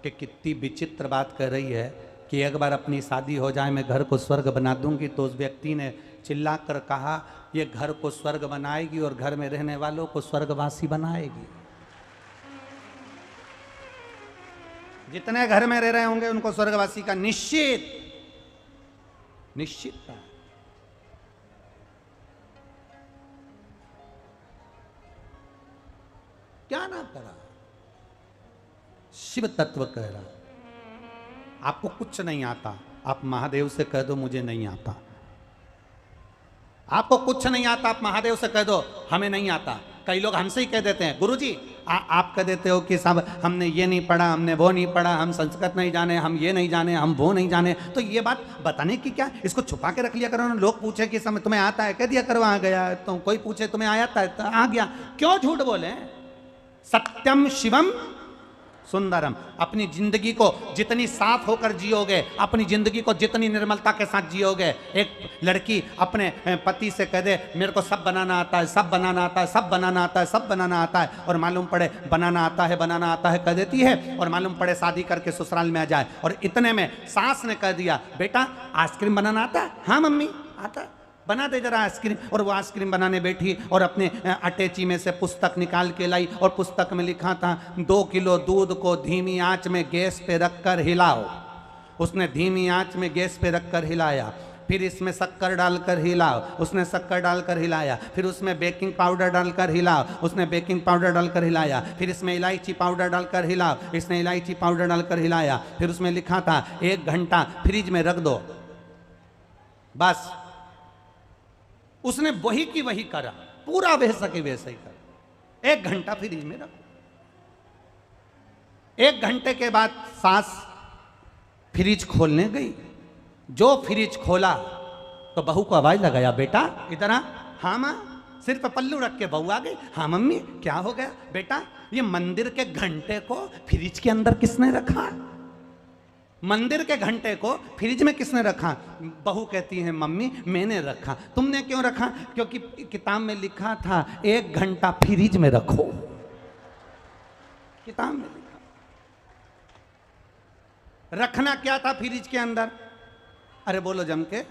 कि कितनी विचित्र बात कर रही है कि एक बार अपनी शादी हो जाए मैं घर को स्वर्ग बना दूंगी। तो उस व्यक्ति ने चिल्ला कर कहा, ये घर को स्वर्ग बनाएगी और घर में रहने वालों को स्वर्गवासी बनाएगी। जितने घर में रह रहे होंगे उनको स्वर्गवासी का निश्चित था। क्या ना करा, शिव तत्व कह रहा, आपको कुछ नहीं आता, आप महादेव से कह दो मुझे नहीं आता। आपको कुछ नहीं आता, आप महादेव से कह दो हमें नहीं आता। कई लोग हमसे ही कह देते हैं, गुरुजी आप कह देते हो कि साहब हमने ये नहीं पढ़ा, हमने वो नहीं पढ़ा, हम संस्कृत नहीं जाने, हम ये नहीं जाने, हम वो नहीं जाने। तो ये बात बताने की क्या, इसको छुपा के रख लिया करो ना। लोग पूछे कि समय तुम्हें आता है, कह दिया करो आ गया। तो कोई पूछे तुम्हें आता है, तो आ गया। क्यों झूठ बोले? सत्यम शिवम सुंदरम। अपनी जिंदगी को जितनी साफ होकर जियोगे, अपनी जिंदगी को जितनी निर्मलता के साथ जियोगे। एक लड़की अपने पति से कह दे मेरे को सब बनाना आता है, सब बनाना आता है, सब बनाना आता है, सब बनाना आता है, और मालूम पड़े बनाना आता है कह देती है, और मालूम पड़े शादी करके ससुराल में आ जाए और इतने में सास ने कह दिया बेटा आइसक्रीम बनाना आता है? हाँ मम्मी आता है, बना दे जरा आइसक्रीम। और वो आइसक्रीम बनाने बैठी और अपने अटैची में से पुस्तक निकाल के लाई, और पुस्तक में लिखा था 2 किलो दूध को धीमी आंच में गैस पे रखकर हिलाओ। उसने धीमी आंच में गैस पे रखकर हिलाया, फिर इसमें शक्कर डालकर हिलाओ, उसने शक्कर डालकर हिलाया, फिर उसमें बेकिंग पाउडर डालकर हिलाओ, उसने बेकिंग पाउडर डालकर हिलाया, फिर इसमें इलायची पाउडर डालकर हिलाओ, इसने इलायची पाउडर डालकर हिलाया, फिर उसमें लिखा था 1 घंटा फ्रिज में रख दो। बस उसने वही की वही करा, पूरा वैसा के वैसा ही करा। 1 घंटा फ्रिज में रखो। 1 घंटे के बाद सास फ्रिज खोलने गई। जो फ्रिज खोला तो बहू को आवाज लगाया, बेटा इधर आ। हाँ माँ। सिर पे पल्लू रख के बहू आ गई। हाँ मम्मी क्या हो गया? बेटा ये मंदिर के घंटे को फ्रिज के अंदर किसने रखा? मंदिर के घंटे को फ्रिज में किसने रखा? बहू कहती है मम्मी मैंने रखा। तुमने क्यों रखा? क्योंकि किताब में लिखा था 1 घंटा फ्रिज में रखो। किताब में लिखा। रखना क्या था फ्रिज के अंदर? अरे बोलो जम के।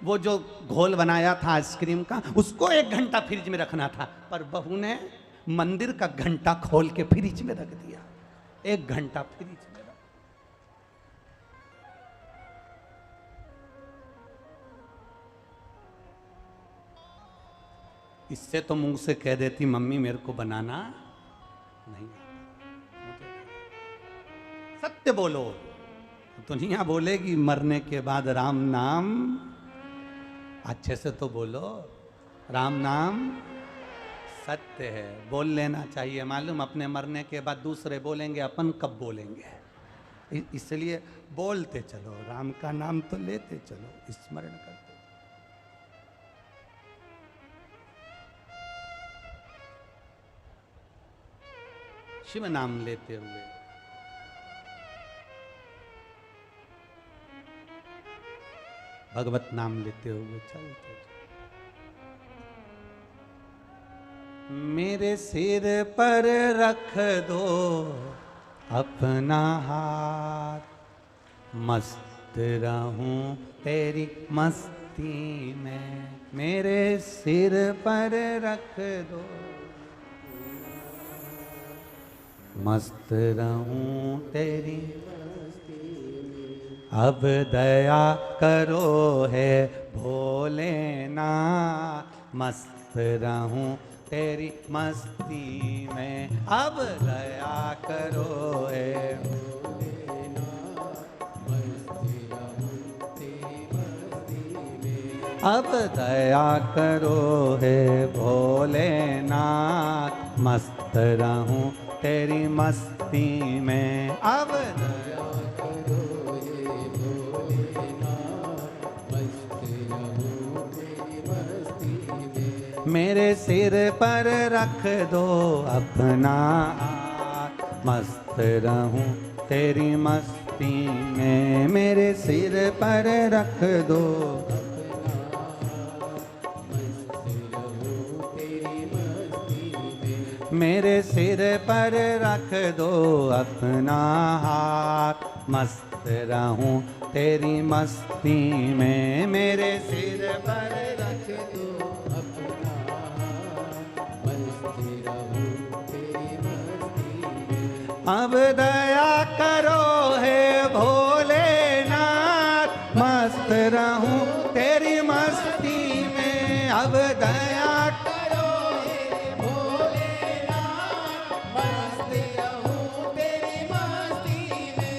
वो जो घोल बनाया था आइसक्रीम का, उसको 1 घंटा फ्रिज में रखना था, पर बहू ने मंदिर का घंटा खोल के फ्रिज में रख दिया। 1 घंटा फ्रिज में। इससे तो मुंह से कह देती मम्मी मेरे को बनाना नहीं आता। सत्य बोलो। दुनिया बोलेगी मरने के बाद राम नाम, अच्छे से तो बोलो राम नाम सत्य है, बोल लेना चाहिए। मालूम अपने मरने के बाद दूसरे बोलेंगे, अपन कब बोलेंगे? इसलिए बोलते चलो, राम का नाम तो लेते चलो, स्मरण करते। शिव नाम लेते हुए भगवत नाम लेते हुए चलते। मेरे सिर पर रख दो अपना हाथ, मस्त रहूं तेरी मस्ती में। मेरे सिर पर रख दो, मस्त रहूं तेरी अब दया करो है भोलेनाथ। मस्त रहूं तेरी मस्ती में अब दया करो है अब दया करो है भोलेनाथ। मस्त रहूं तेरी मस्ती में अब दया करो हे भोलेनाथ। मस्त रहूं तेरी मस्ती में। मेरे सिर पर रख दो अपना हाथ, मस्त रहूं तेरी मस्ती में। मेरे सिर पर रख दो मेरे सिर पर रख दो अपना हाथ, मस्त रहूं तेरी मस्ती में। मेरे सिर पर रख दो अपना हाथ, मस्त रहूं तेरी मस्ती में। अब दया करो हे भोलेनाथ, मस्त रहूं तेरी मस्ती में। अब दया करो हे भोलेनाथ, मस्त रहूं तेरी मस्ती में।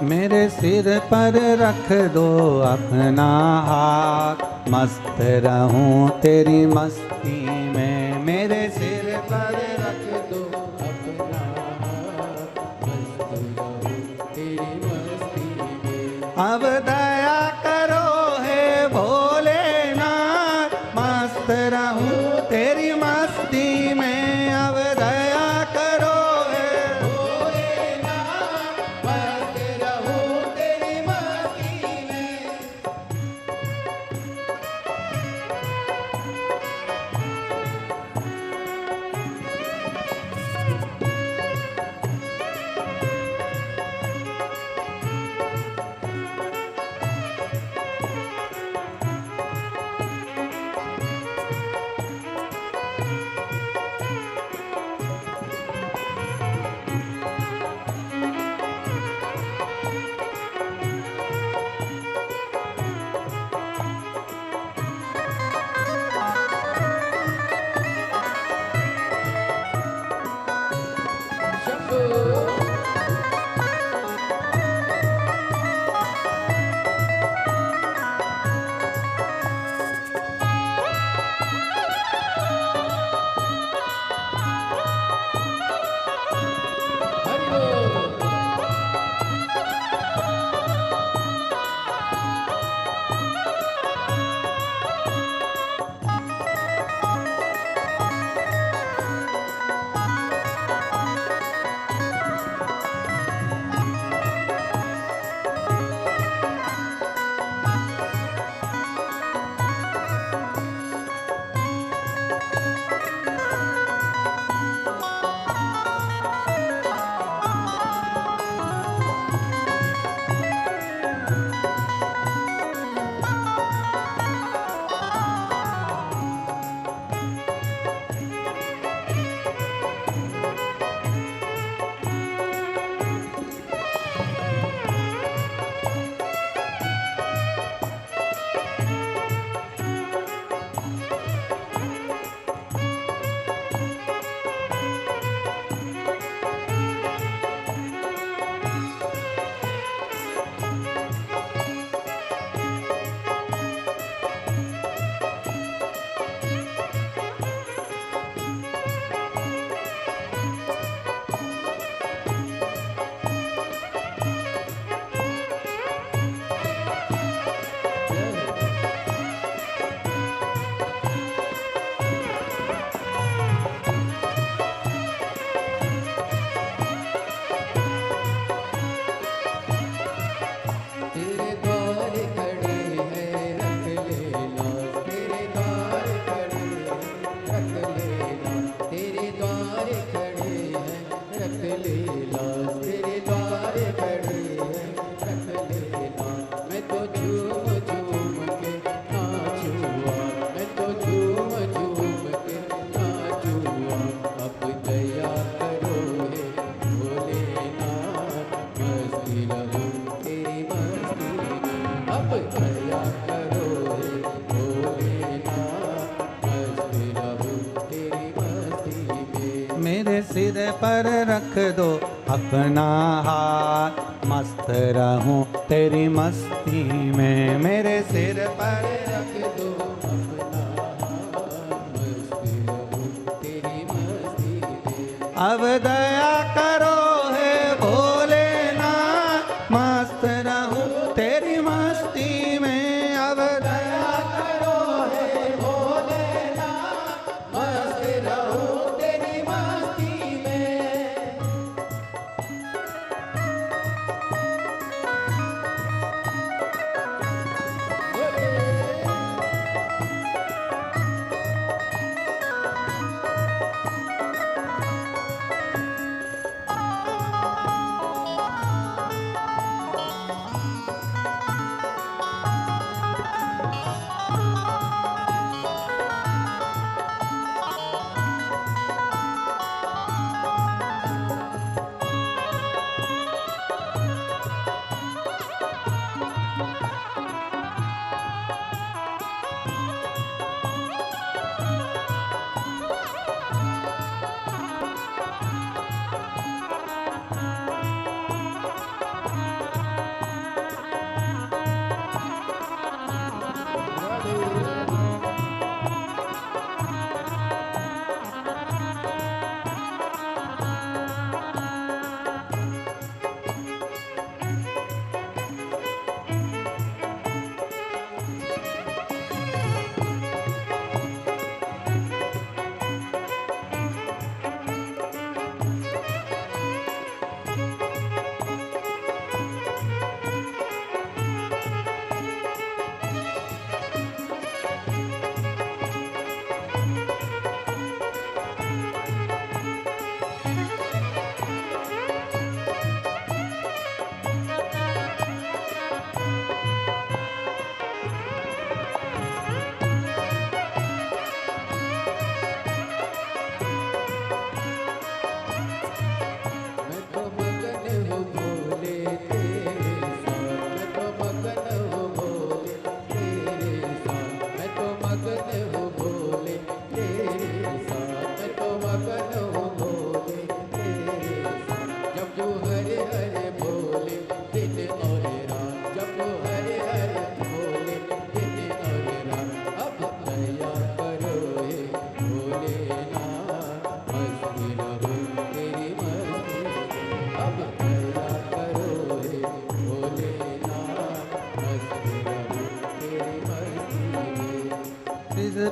मेरे सिर पर रख दो अपना हाथ, मस्त रहूं तेरी मस्ती में। मेरे सिर पर रख दो अपना हाथ, मस्त रहूं तेरी मस्ती में। अब दया करो हे भोलेनाथ, मस्त रहूं तेरी मस्ती में। अब दया करो हे भोलेनाथ, मस्त रहूं तेरी मस्ती में। अब दया करो हे भोलेनाथ, मस्त रहूं तेरी मस्ती में। मेरे सिर पर रख दो अपना हाथ, मस्त रहूं तेरी मस्ती में। मेरे सिर पर रख दो अपना हाथ, मस्त रहूं तेरी मस्ती में। अब दया करो हे भोलेनाथ, मस्त रहूं तेरी मस्ती में। अब दया करो हे भोलेनाथ, मस्त रहूं तेरी मस्ती में।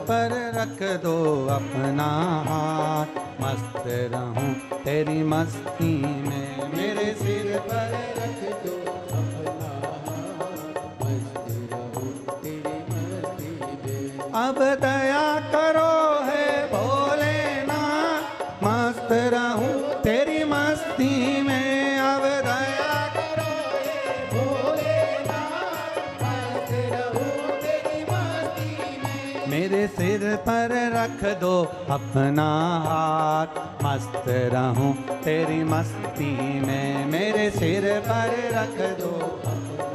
पर रख दो अपना हाथ, मस्त रहूं तेरी मस्ती में। मेरे सिर पर रख दो अपना हाथ, मस्त रहूं तेरी मस्ती में। अब दया करो है भोलेनाथ, मस्त रहूं तेरी मस्ती में। अब दया करो हे भोलेनाथ, मस्त रहूं तेरी मस्ती में। मेरे सिर पर रख दो अपना हाथ, मस्त रहूं तेरी मस्ती में। मेरे सिर पर रख दो अपना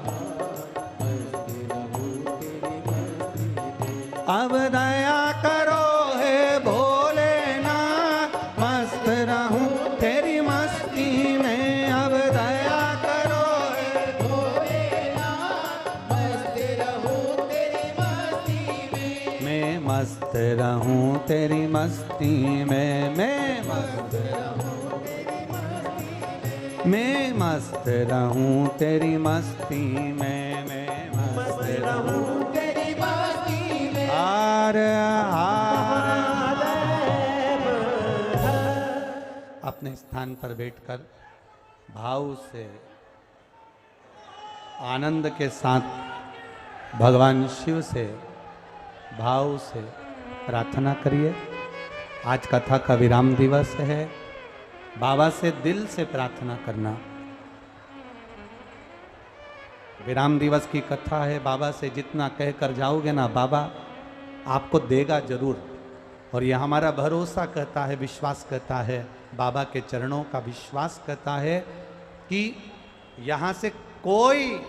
हाथ, मस्त रहूं तेरी मस्ती में। अब दया करो हे भोलेनाथ, मस्त रहूं तेरी मस्ती में। अब दया करो हे भोलेनाथ, मस्त रहूं तेरी मस्ती में। मैं मस्त रहूं तेरी मस्ती में। मैं मस्त मैं मस्त रहूं तेरी मस्ती में। मैं मस्त रहूं तेरी मस्ती में। हर अपने स्थान पर बैठकर भाव से आनंद के साथ भगवान शिव से भाव से प्रार्थना करिए। आज कथा का विराम दिवस है। बाबा से दिल से प्रार्थना करना। विराम दिवस की कथा है। बाबा से जितना कह कर जाओगे ना, बाबा आपको देगा जरूर। और यह हमारा भरोसा कहता है, विश्वास कहता है, बाबा के चरणों का विश्वास कहता है कि यहाँ से कोई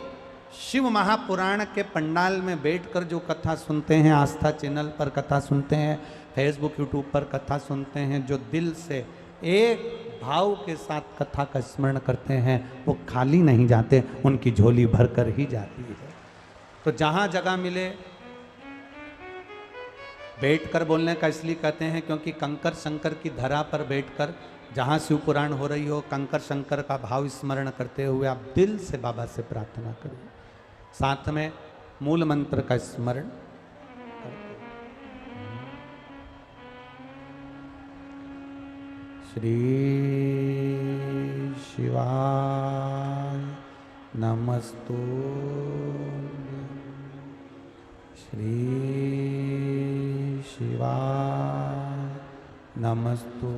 शिव महापुराण के पंडाल में बैठकर जो कथा सुनते हैं, आस्था चैनल पर कथा सुनते हैं, फेसबुक यूट्यूब पर कथा सुनते हैं, जो दिल से एक भाव के साथ कथा का स्मरण करते हैं, वो खाली नहीं जाते, उनकी झोली भरकर ही जाती है। तो जहां जगह मिले बैठकर बोलने का इसलिए कहते हैं क्योंकि कंकर शंकर की धरा पर बैठकर जहाँ शिव पुराण हो रही हो, कंकर शंकर का भाव स्मरण करते हुए आप दिल से बाबा से प्रार्थना करिए, साथ में मूल मंत्र का स्मरण करते। श्री शिवाय नमस्तु, श्री शिवाय नमस्तु,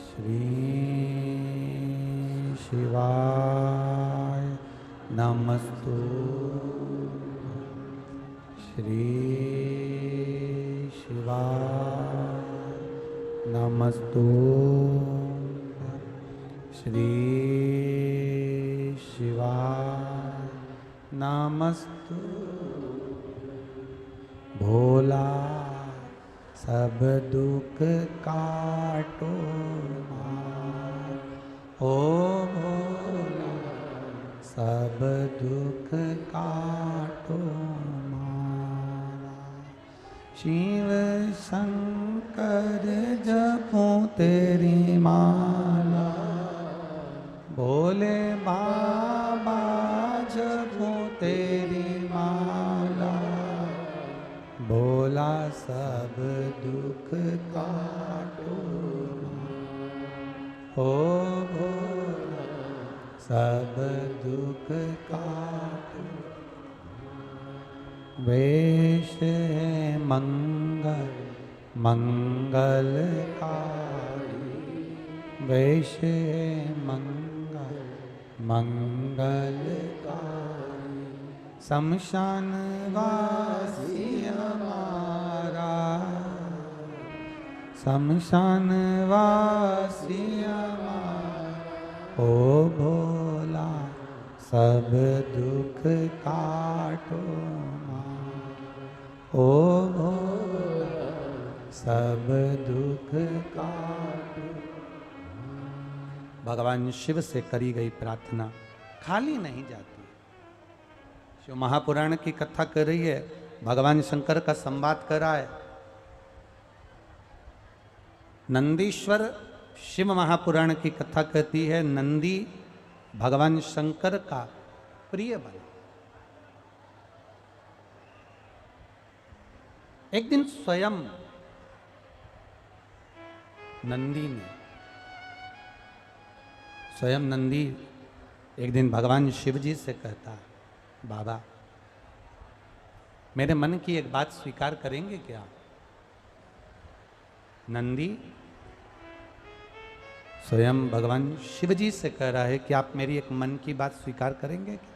श्री शिवाय नमस्तु, श्री शिवाय नमस्तु, श्री शिवाय नमस्तु। भोला सब दुख काटो मार, ओ भोला सब दुख काटो मारा। शिव शंकर जपो तेरी माला, भोले बाबा जपो तेरी माला, भोला सब दुख काटो, ओ भोला सब दुख काटो। वेश है मंगल मंगलकारी, वेश है मंगल मंगलकारी, शमशान वासी हमारा, शमशान वासी हमारा, ओ भोला सब दुख काटो मार, ओ भोला सब दुख काटो। भगवान शिव से करी गई प्रार्थना खाली नहीं जाती। शिव महापुराण की कथा कर रही है, भगवान शंकर का संवाद कर रहा है। नंदीश्वर शिव महापुराण की कथा कहती है, नंदी भगवान शंकर का प्रिय बना। एक दिन स्वयं नंदी ने, स्वयं नंदी एक दिन भगवान शिव जी से कहता, बाबा मेरे मन की एक बात स्वीकार करेंगे क्या? नंदी स्वयं भगवान शिव जी से कह रहा है कि आप मेरी एक मन की बात स्वीकार करेंगे क्या?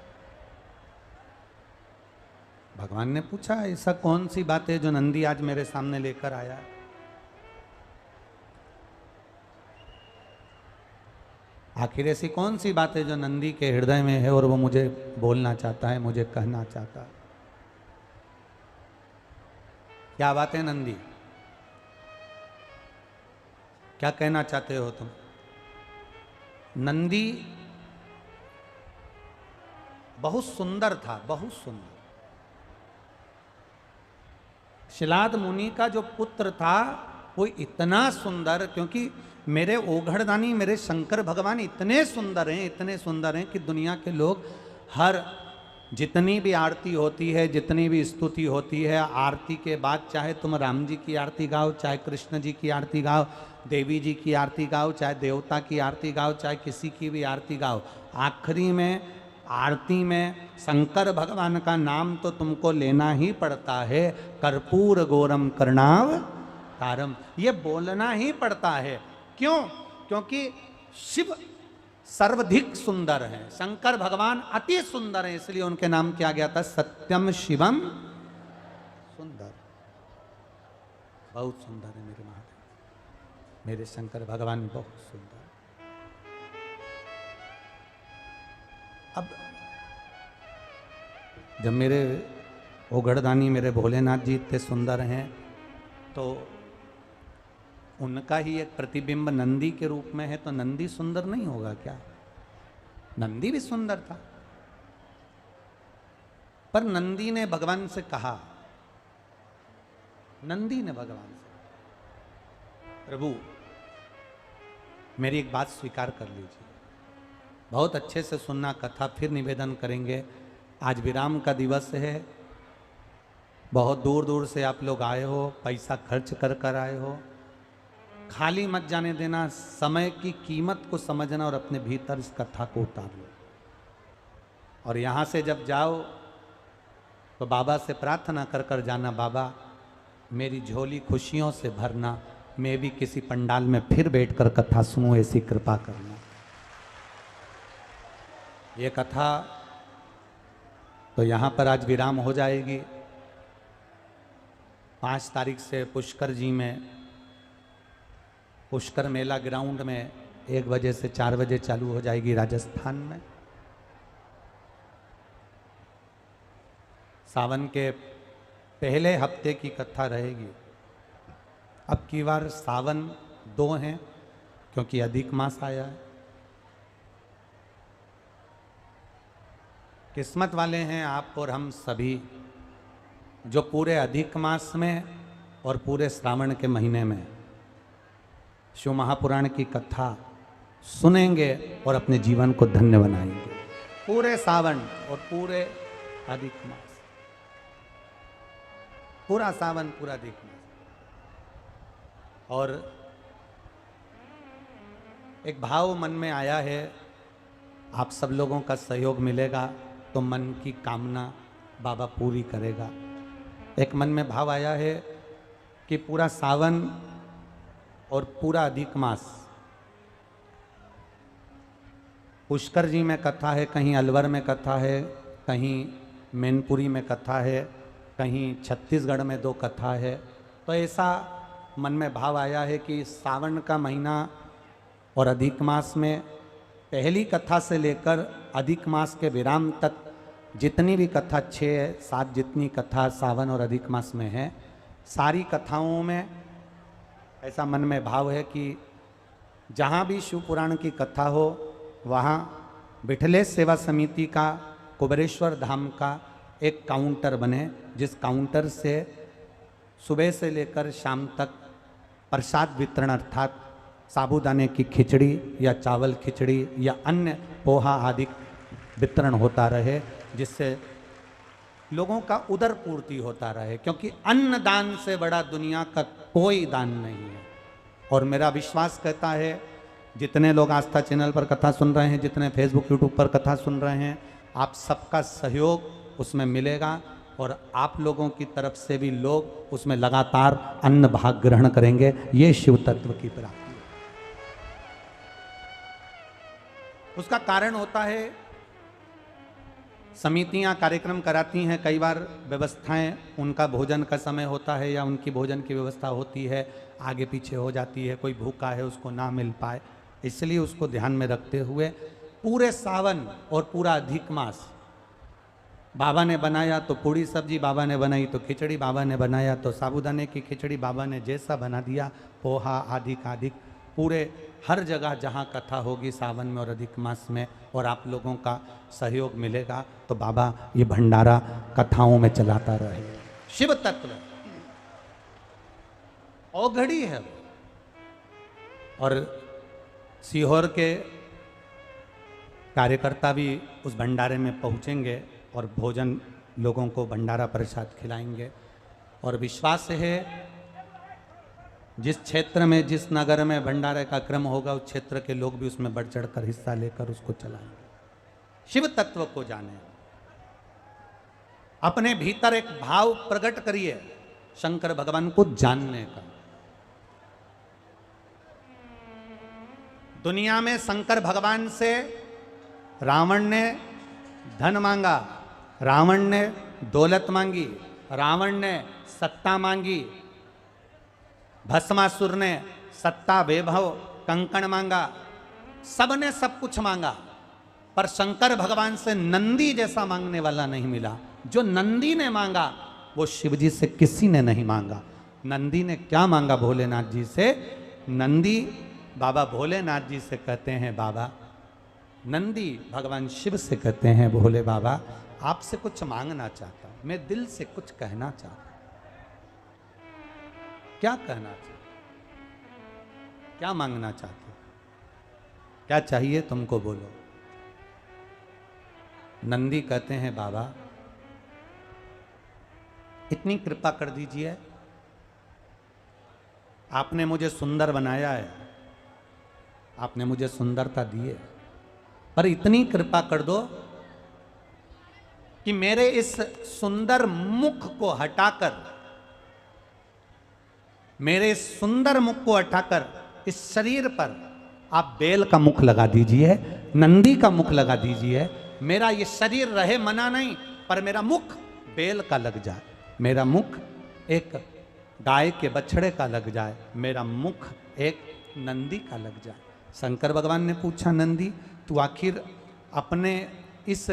भगवान ने पूछा, ऐसा कौन सी बात है जो नंदी आज मेरे सामने लेकर आया? आखिर ऐसी कौन सी बात है जो नंदी के हृदय में है और वो मुझे बोलना चाहता है, मुझे कहना चाहता है? क्या बात है नंदी? क्या कहना चाहते हो तुम? नंदी बहुत सुंदर था, बहुत सुंदर। शिलाद मुनि का जो पुत्र था वो इतना सुंदर, क्योंकि मेरे ओघड़दानी मेरे शंकर भगवान इतने सुंदर हैं, इतने सुंदर हैं कि दुनिया के लोग हर जितनी भी आरती होती है, जितनी भी स्तुति होती है, आरती के बाद चाहे तुम राम जी की आरती गाओ, चाहे कृष्ण जी की आरती गाओ, देवी जी की आरती गाओ, चाहे देवता की आरती गाओ, चाहे किसी की भी आरती गाओ, आखिरी में आरती में शंकर भगवान का नाम तो तुमको लेना ही पड़ता है। कर्पूर गौरम करणाव तारम, ये बोलना ही पड़ता है। क्यों? क्योंकि शिव सर्वाधिक सुंदर है, शंकर भगवान अति सुंदर है, इसलिए उनके नाम किया गया था सत्यम शिवम सुंदर। बहुत सुंदर है मेरे महादेव, मेरे शंकर भगवान बहुत सुंदर। अब जब मेरे ओगड़दानी मेरे भोलेनाथ जी इतने सुंदर हैं, तो उनका ही एक प्रतिबिंब नंदी के रूप में है, तो नंदी सुंदर नहीं होगा क्या? नंदी भी सुंदर था, पर नंदी ने भगवान से कहा, नंदी ने भगवान से, प्रभु मेरी एक बात स्वीकार कर लीजिए, बहुत अच्छे से सुनना कथा, फिर निवेदन करेंगे। आज विराम का दिवस है, बहुत दूर दूर से आप लोग आए हो, पैसा खर्च कर कर आए हो, खाली मत जाने देना, समय की कीमत को समझना और अपने भीतर इस कथा को उतार लो। और यहाँ से जब जाओ तो बाबा से प्रार्थना कर कर जाना, बाबा मेरी झोली खुशियों से भरना, मैं भी किसी पंडाल में फिर बैठकर कथा सुनूं, ऐसी कृपा करना। ये कथा तो यहाँ पर आज विराम हो जाएगी। 5 तारीख से पुष्कर जी में, पुष्कर मेला ग्राउंड में 1 बजे से 4 बजे चालू हो जाएगी राजस्थान में। सावन के पहले हफ्ते की कथा रहेगी। अब की बार सावन 2 हैं क्योंकि अधिक मास आया है। किस्मत वाले हैं आप और हम सभी जो पूरे अधिक मास में और पूरे श्रावण के महीने में शिव महापुराण की कथा सुनेंगे और अपने जीवन को धन्य बनाएंगे। पूरे सावन और पूरे अधिक मास, पूरा सावन पूरा अधिक मास। और एक भाव मन में आया है, आप सब लोगों का सहयोग मिलेगा तो मन की कामना बाबा पूरी करेगा। एक मन में भाव आया है कि पूरा सावन और पूरा अधिक मास, पुष्कर जी में कथा है, कहीं अलवर में कथा है, कहीं मैनपुरी में कथा है, कहीं छत्तीसगढ़ में 2 कथा है। तो ऐसा मन में भाव आया है कि सावन का महीना और अधिक मास में पहली कथा से लेकर अधिक मास के विराम तक जितनी भी कथा 6-7 जितनी कथा सावन और अधिक मास में है, सारी कथाओं में ऐसा मन में भाव है कि जहाँ भी शिव पुराण की कथा हो वहाँ बिठलेश सेवा समिति का कुबेरेश्वर धाम का एक काउंटर बने, जिस काउंटर से सुबह से लेकर शाम तक प्रसाद वितरण अर्थात साबूदाने की खिचड़ी या चावल खिचड़ी या अन्य पोहा आदि वितरण होता रहे, जिससे लोगों का उदर पूर्ति होता रहे, क्योंकि अन्न दान से बड़ा दुनिया का कोई दान नहीं है। और मेरा विश्वास कहता है, जितने लोग आस्था चैनल पर कथा सुन रहे हैं, जितने फेसबुक यूट्यूब पर कथा सुन रहे हैं, आप सबका सहयोग उसमें मिलेगा और आप लोगों की तरफ से भी लोग उसमें लगातार अन्न भाग ग्रहण करेंगे। ये शिव तत्व की प्राप्ति है। उसका कारण होता है, समितियां कार्यक्रम कराती हैं, कई बार व्यवस्थाएं, उनका भोजन का समय होता है या उनकी भोजन की व्यवस्था होती है आगे पीछे हो जाती है, कोई भूखा है उसको ना मिल पाए, इसलिए उसको ध्यान में रखते हुए पूरे सावन और पूरा अधिक मास बाबा ने बनाया तो पूड़ी सब्जी, बाबा ने बनाई तो खिचड़ी, बाबा ने बनाया तो साबूदाने की खिचड़ी, बाबा ने जैसा बना दिया पोहा अधिक अधिक, पूरे हर जगह जहाँ कथा होगी सावन में और अधिक मास में और आप लोगों का सहयोग मिलेगा तो बाबा ये भंडारा कथाओं में चलाता रहे। शिव तत्व औघड़ी है वो। और सीहोर के कार्यकर्ता भी उस भंडारे में पहुंचेंगे और भोजन लोगों को भंडारा प्रसाद खिलाएंगे। और विश्वास है जिस क्षेत्र में, जिस नगर में भंडारे का क्रम होगा उस क्षेत्र के लोग भी उसमें बढ़ चढ़ कर हिस्सा लेकर उसको चलाएंगे। शिव तत्व को जाने, अपने भीतर एक भाव प्रकट करिए शंकर भगवान को जानने का। दुनिया में शंकर भगवान से रावण ने धन मांगा, रावण ने दौलत मांगी, रावण ने सत्ता मांगी, भस्मासुर ने सत्ता वैभव कंकण मांगा, सबने सब कुछ मांगा, पर शंकर भगवान से नंदी जैसा मांगने वाला नहीं मिला। जो नंदी ने मांगा वो शिव जी से किसी ने नहीं मांगा। नंदी ने क्या मांगा भोलेनाथ जी से? नंदी बाबा भोलेनाथ जी से कहते हैं, बाबा, नंदी भगवान शिव से कहते हैं, भोले बाबा आपसे कुछ मांगना चाहता हूं, मैं दिल से कुछ कहना चाहता हूं। क्या कहना चाहते, क्या मांगना चाहते, क्या चाहिए तुमको, बोलो। नंदी कहते हैं, बाबा इतनी कृपा कर दीजिए, आपने मुझे सुंदर बनाया है, आपने मुझे सुंदरता दी है, पर इतनी कृपा कर दो कि मेरे इस सुंदर मुख को हटाकर, मेरे इस सुंदर मुख को हटाकर इस शरीर पर आप बेल का मुख लगा दीजिए, नंदी का मुख लगा दीजिए। मेरा ये शरीर रहे मना नहीं, पर मेरा मुख बेल का लग जाए, मेरा मुख एक गाय के बछड़े का लग जाए, मेरा मुख एक नंदी का लग जाए। शंकर भगवान ने पूछा, नंदी तू आखिर अपने इस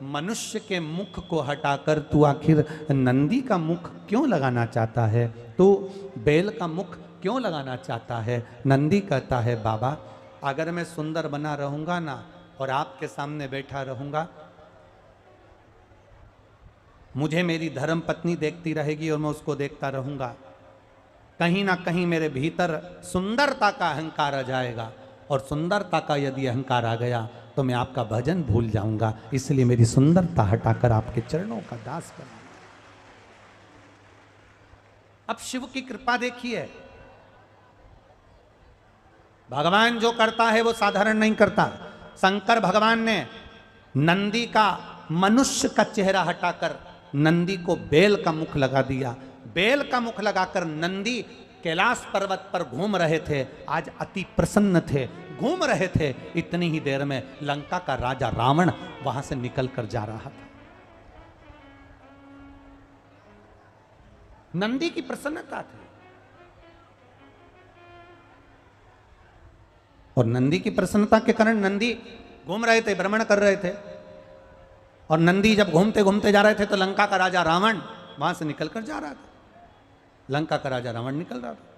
मनुष्य के मुख को हटाकर तू आखिर नंदी का मुख क्यों लगाना चाहता है? तू बेल का मुख क्यों लगाना चाहता है? नंदी कहता है, बाबा अगर मैं सुंदर बना रहूंगा ना और आपके सामने बैठा रहूंगा, मुझे मेरी धर्म पत्नी देखती रहेगी और मैं उसको देखता रहूंगा, कहीं ना कहीं मेरे भीतर सुंदरता का अहंकार आ जाएगा, और सुंदरता का यदि अहंकार आ गया तो मैं आपका भजन भूल जाऊंगा। इसलिए मेरी सुंदरता हटाकर आपके चरणों का दास बना। अब शिव की कृपा देखिए, भगवान जो करता है वो साधारण नहीं करता। शंकर भगवान ने नंदी का मनुष्य का चेहरा हटाकर नंदी को बेल का मुख लगा दिया। बेल का मुख लगाकर नंदी कैलाश पर्वत पर घूम रहे थे, आज अति प्रसन्न थे, घूम रहे थे। इतनी ही देर में लंका का राजा रावण वहां से निकल कर जा रहा था। नंदी की प्रसन्नता थी, और नंदी की प्रसन्नता के कारण नंदी घूम रहे थे, भ्रमण कर रहे थे। और नंदी जब घूमते घूमते जा रहे थे तो लंका का राजा रावण वहां से निकल कर जा रहा था। लंका का राजा रावण निकल रहा था।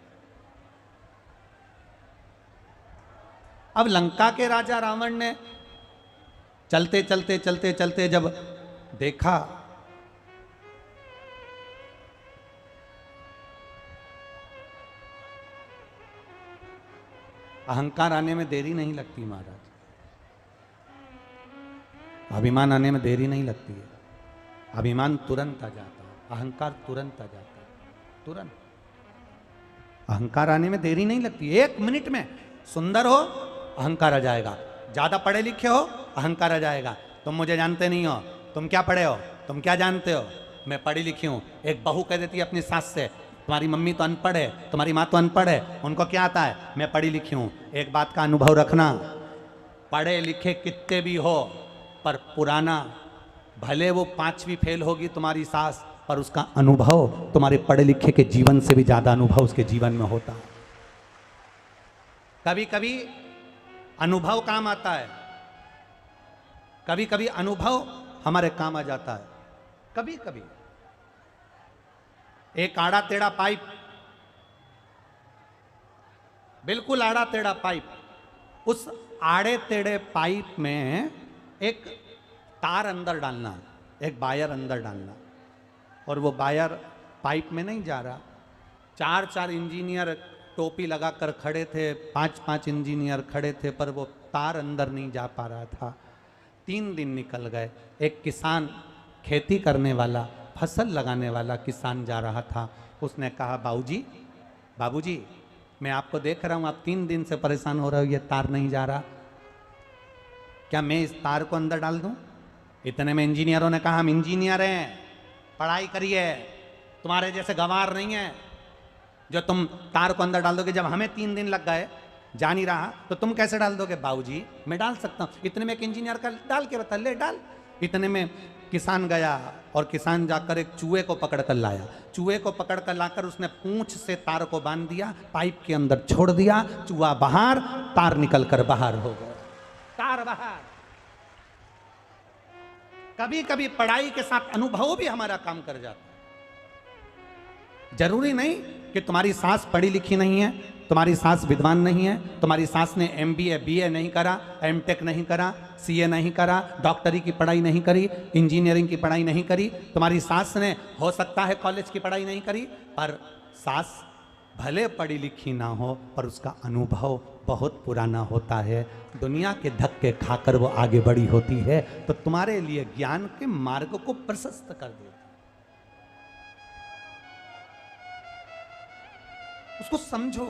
अब लंका के राजा रावण ने चलते चलते चलते चलते जब देखा अहंकार आने में देरी नहीं लगती महाराज, अभिमान आने में देरी नहीं लगती है। अभिमान तुरंत आ जाता है, अहंकार तुरंत आ जाता है, तुरंत। अहंकार आने में देरी नहीं लगती, 1 मिनट में सुंदर हो अहंकार आ जाएगा, ज्यादा पढ़े लिखे हो अहंकार आ जाएगा। तुम मुझे जानते नहीं हो, तुम क्या पढ़े हो, तुम क्या जानते हो, मैं पढ़ी लिखी हूं। एक बहू कह देती है अपनी सास से, तुम्हारी मम्मी तो अनपढ़ है, तुम्हारी माँ तो अनपढ़ है, उनको क्या आता है, मैं पढ़ी लिखी हूं। एक बात का अनुभव रखना, पढ़े लिखे कितने भी हो पर पुराना, भले वो 5वीं फेल होगी तुम्हारी सास, पर उसका अनुभव तुम्हारे पढ़े लिखे के जीवन से भी ज्यादा अनुभव उसके जीवन में होता है। कभी कभी अनुभव काम आता है, कभी कभी अनुभव हमारे काम आ जाता है। कभी कभी एक आड़ा टेढ़ा पाइप, बिल्कुल आड़ा टेढ़ा पाइप, उस आड़े टेढ़े पाइप में एक तार अंदर डालना, एक वायर अंदर डालना, और वो वायर पाइप में नहीं जा रहा। 4 इंजीनियर टोपी लगाकर खड़े थे, 5 इंजीनियर खड़े थे, पर वो तार अंदर नहीं जा पा रहा था। 3 दिन निकल गए। एक किसान, खेती करने वाला, फसल लगाने वाला किसान जा रहा था। उसने कहा, बाबूजी मैं आपको देख रहा हूँ, आप 3 दिन से परेशान हो रहे हो, ये तार नहीं जा रहा, क्या मैं इस तार को अंदर डाल दूं? इतने में इंजीनियरों ने कहा, हम इंजीनियर हैं, पढ़ाई करिए, तुम्हारे जैसे गंवार नहीं है जो तुम तार को अंदर डाल दोगे। जब हमें 3 दिन लग गए, जा नहीं रहा, तो तुम कैसे डाल दोगे? बाबूजी मैं डाल सकता हूँ। इतने में एक इंजीनियर का डाल के बता, ले डाल। इतने में किसान गया और किसान जाकर एक चूहे को पकड़ कर लाया। चूहे को पकड़ कर लाकर उसने पूंछ से तार को बांध दिया, पाइप के अंदर छोड़ दिया, चूहा बाहर, तार निकल कर बाहर हो गया, तार बाहर। कभी कभी पढ़ाई के साथ अनुभव भी हमारा काम कर जाता है। जरूरी नहीं कि तुम्हारी सास पढ़ी लिखी नहीं है, तुम्हारी सास विद्वान नहीं है, तुम्हारी सास ने MBA BA नहीं करा, MTech नहीं करा, CA नहीं करा, डॉक्टरी की पढ़ाई नहीं करी, इंजीनियरिंग की पढ़ाई नहीं करी, तुम्हारी सास ने हो सकता है कॉलेज की पढ़ाई नहीं करी, पर सास भले पढ़ी लिखी ना हो पर उसका अनुभव बहुत पुराना होता है, दुनिया के धक्के खाकर वो आगे बढ़ी होती है, तो तुम्हारे लिए ज्ञान के मार्ग को प्रशस्त कर देती है। उसको समझो।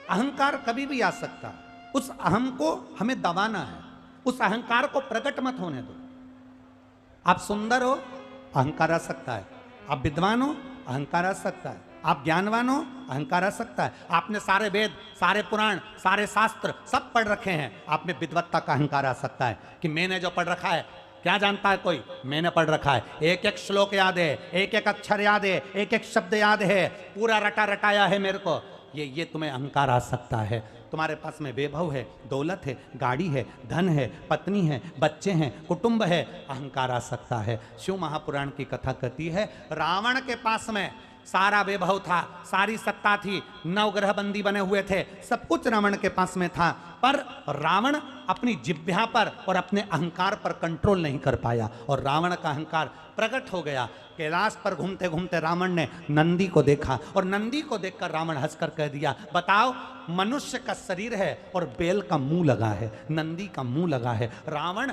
अहंकार कभी भी आ सकता है, उस अहम को हमें दबाना है, उस अहंकार को प्रकट मत होने दो। आप सुंदर हो, अहंकार आ सकता है, आप विद्वान हो, अहंकार आ सकता है, आप ज्ञानवान हो, अहंकार आ सकता है, आपने सारे वेद, सारे पुराण, सारे शास्त्र सब पढ़ रखे हैं, आप में विद्वत्ता का अहंकार आ सकता है कि मैंने जो पढ़ रखा है, क्या जानता है कोई, मैंने पढ़ रखा है, एक एक श्लोक याद है, एक एक अक्षर याद है, एक एक शब्द याद है, पूरा रटा रटाया है मेरे को, ये तुम्हें अहंकार आ सकता है। तुम्हारे पास में वैभव है, दौलत है, गाड़ी है, धन है, पत्नी है, बच्चे हैं, कुटुंब है, अहंकार आ सकता है। शिव महापुराण की कथा कहती है, रावण के पास में सारा वैभव था, सारी सत्ता थी, 9 ग्रह बंदी बने हुए थे, सब कुछ रावण के पास में था, पर रावण अपनी जिह्वा पर और अपने अहंकार पर कंट्रोल नहीं कर पाया और रावण का अहंकार प्रकट हो गया। कैलाश पर घूमते घूमते रावण ने नंदी को देखा और नंदी को देखकर रावण हंसकर कह दिया, बताओ मनुष्य का शरीर है और बैल का मुंह लगा है, नंदी का मुंह लगा है। रावण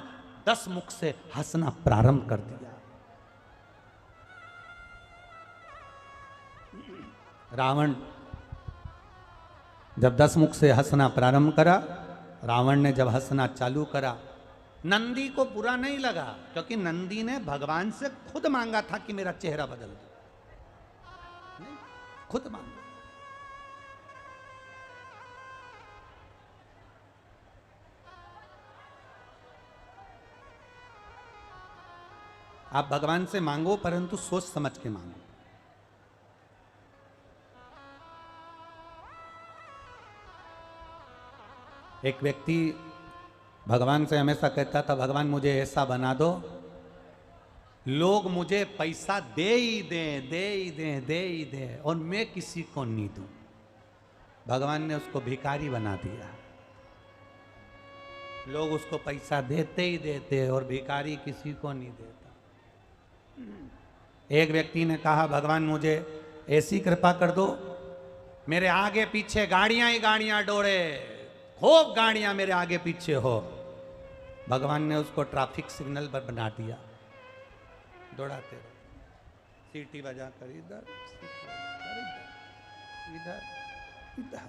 10 मुख से हंसना प्रारंभ कर दिया। रावण जब 10 मुख से हंसना प्रारंभ करा, रावण ने जब हंसना चालू करा, नंदी को बुरा नहीं लगा, क्योंकि नंदी ने भगवान से खुद मांगा था कि मेरा चेहरा बदल दो, खुद मांगा। आप भगवान से मांगो, परंतु सोच समझ के मांगो। एक व्यक्ति भगवान से हमेशा कहता था, भगवान मुझे ऐसा बना दो, लोग मुझे पैसा दे ही दें, दे ही दें, दे ही दें, और मैं किसी को नहीं दूं। भगवान ने उसको भिखारी बना दिया। लोग उसको पैसा देते ही देते और भिखारी किसी को नहीं देता। एक व्यक्ति ने कहा, भगवान मुझे ऐसी कृपा कर दो, मेरे आगे पीछे गाड़ियां ही गाड़ियां दौड़े, खूब गाड़ियां मेरे आगे पीछे हो। भगवान ने उसको ट्रैफिक सिग्नल पर बना दिया, दौड़ाते रहो, सीटी बजा कर इधर इधर इधर।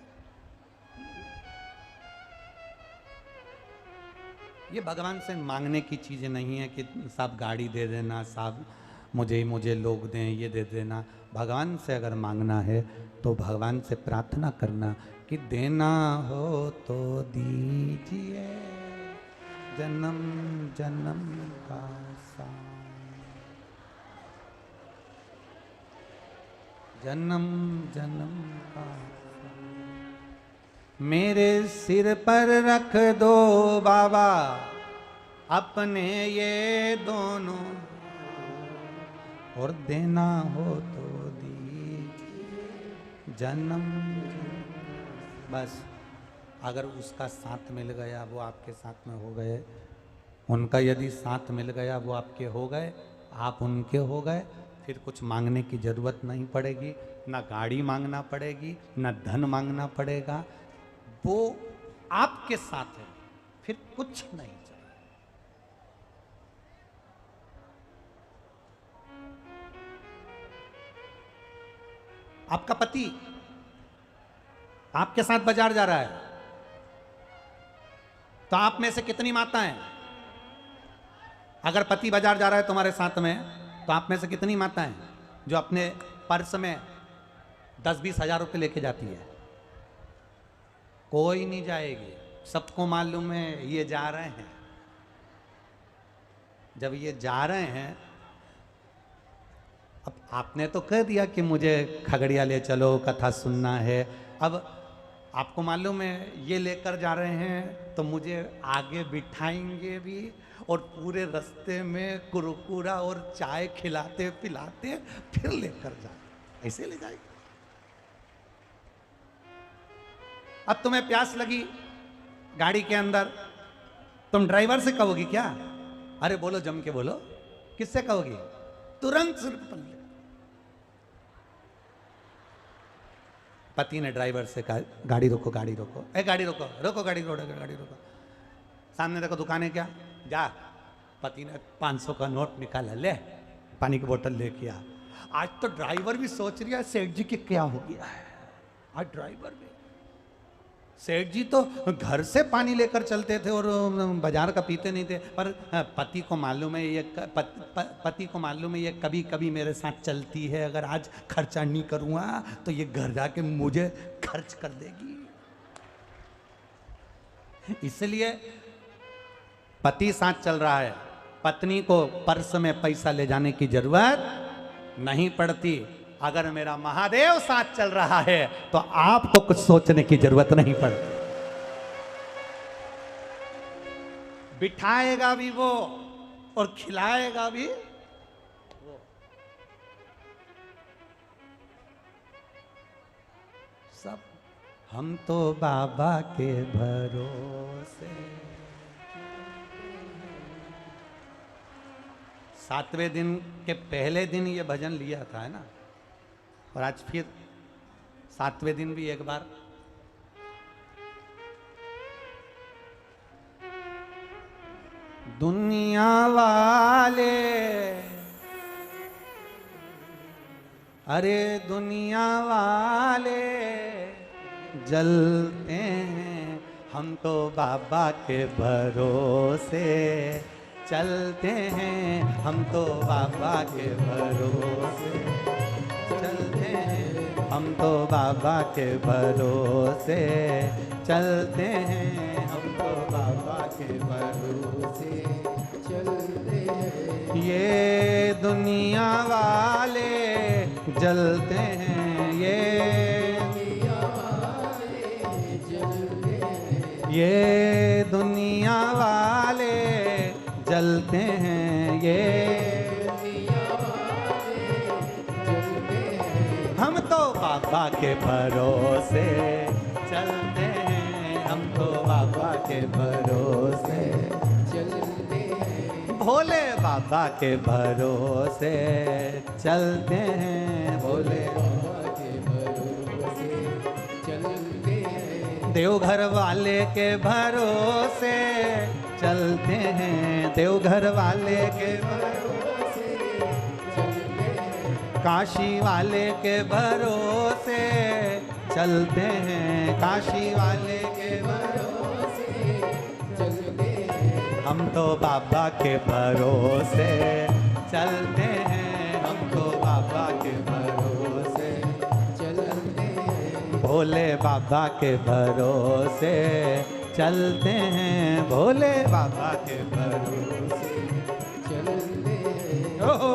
ये भगवान से मांगने की चीजें नहीं है कि साहब गाड़ी दे देना, साहब मुझे लोग दें, ये दे देना। भगवान से अगर मांगना है तो भगवान से प्रार्थना करना कि देना हो तो दीजिए, जन्म जन्म का साथ, जन्म जन्म का साथ। मेरे सिर पर रख दो बाबा अपने ये दोनों, और देना हो तो दीजिए जन्म। बस अगर उसका साथ मिल गया वो आपके साथ में हो गए, उनका यदि साथ मिल गया वो आपके हो गए, आप उनके हो गए, फिर कुछ मांगने की जरूरत नहीं पड़ेगी, ना गाड़ी मांगना पड़ेगी, ना धन मांगना पड़ेगा, वो आपके साथ है, फिर कुछ नहीं चाहिए। आपका पति आपके साथ बाजार जा रहा है, तो आप में से कितनी माताएं, अगर पति बाजार जा रहा है तुम्हारे साथ में, तो आप में से कितनी माताएं जो अपने पर्स में 10-20 हजार रुपये लेके जाती है? कोई नहीं जाएगी, सबको मालूम है ये जा रहे हैं। जब ये जा रहे हैं, अब आपने तो कह दिया कि मुझे खगड़िया ले चलो, कथा सुनना है, अब आपको मालूम है ये लेकर जा रहे हैं तो मुझे आगे बिठाएंगे भी और पूरे रास्ते में कुरकुरा और चाय खिलाते पिलाते फिर लेकर जाए, ऐसे ले जाएंगे। अब तुम्हें प्यास लगी गाड़ी के अंदर, तुम ड्राइवर से कहोगी क्या? अरे बोलो, जम के बोलो। किससे कहोगी? तुरंत सिर्फ पल्ले। पति ने ड्राइवर से कहा गाड़ी रोको, गाड़ी रोको, ए गाड़ी रोको, रोको गाड़ी, गाड़ी रोको। सामने देखो दुकान है क्या, जा। पति ने 500 का नोट निकाला, ले पानी की बोतल लेके आ। आज तो ड्राइवर भी सोच रहा है सेठ जी की क्या हो गया है। आज ड्राइवर भी, सेठ जी तो घर से पानी लेकर चलते थे और बाजार का पीते नहीं थे, पर पति को मालूम है ये पति को मालूम है ये कभी कभी मेरे साथ चलती है, अगर आज खर्चा नहीं करूँगा तो ये घर जाके मुझे खर्च कर देगी। इसलिए पति साथ चल रहा है, पत्नी को पर्स में पैसा ले जाने की जरूरत नहीं पड़ती। अगर मेरा महादेव साथ चल रहा है तो आपको कुछ सोचने की जरूरत नहीं पड़ती। बिठाएगा भी वो और खिलाएगा भी वो। सब हम तो बाबा के भरोसे। 7वें दिन के पहले दिन ये भजन लिया था, है ना, और आज फिर 7वें दिन भी एक बार। दुनिया वाले, अरे दुनिया वाले जलते हैं, हम तो बाबा के भरोसे चलते हैं, हम तो बाबा के भरोसे चलते हैं, हम तो बाबा के भरोसे चलते हैं, हम तो बाबा के भरोसे चलते हैं। ये दुनिया वाले जलते हैं, ये दुनिया वाले जलते हैं, ये दुनिया वाले जलते हैं, ये हम तो बाबा के भरोसे चलते हैं, हम तो बाबा के भरोसे चलते हैं, भोले बाबा के भरोसे चलते हैं, भोले बाबा के भरोसे चलते हैं, देवघर वाले के भरोसे चलते हैं, देवघर वाले के भरोसे चलते हैं, काशी वाले के भरोसे चलते हैं, काशी वाले के भरोसे चलते हैं, हम तो बाबा के भरोसे चलते हैं, हम तो बाबा के भरोसे चलते हैं, भोले बाबा के भरोसे चलते हैं, भोले बाबा के भरोसे चलते हैं। ओहो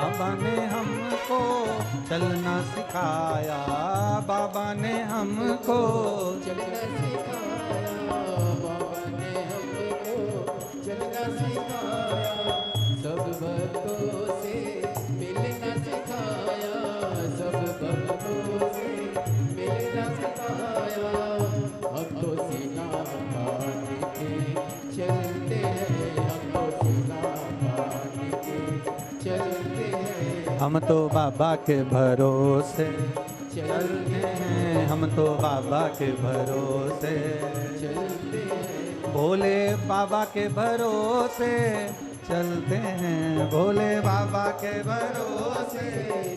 बाबा ने हमको चलना सिखाया, बाबा ने हमको चलना सिखाया, बाबा ने हमको चलना सिखाया, सब भक्तों से मिलना सिखाया, सब भक्तों से मिलना सिखाया। हम तो सीना बांध के चलते हैं, हम तो सीना बांध के चलते हैं, हम तो बाबा के भरोसे चलते हैं, हम तो बाबा के भरोसे, चलते हैं, भोले बाबा के भरोसे चलते हैं, भोले बाबा के भरोसे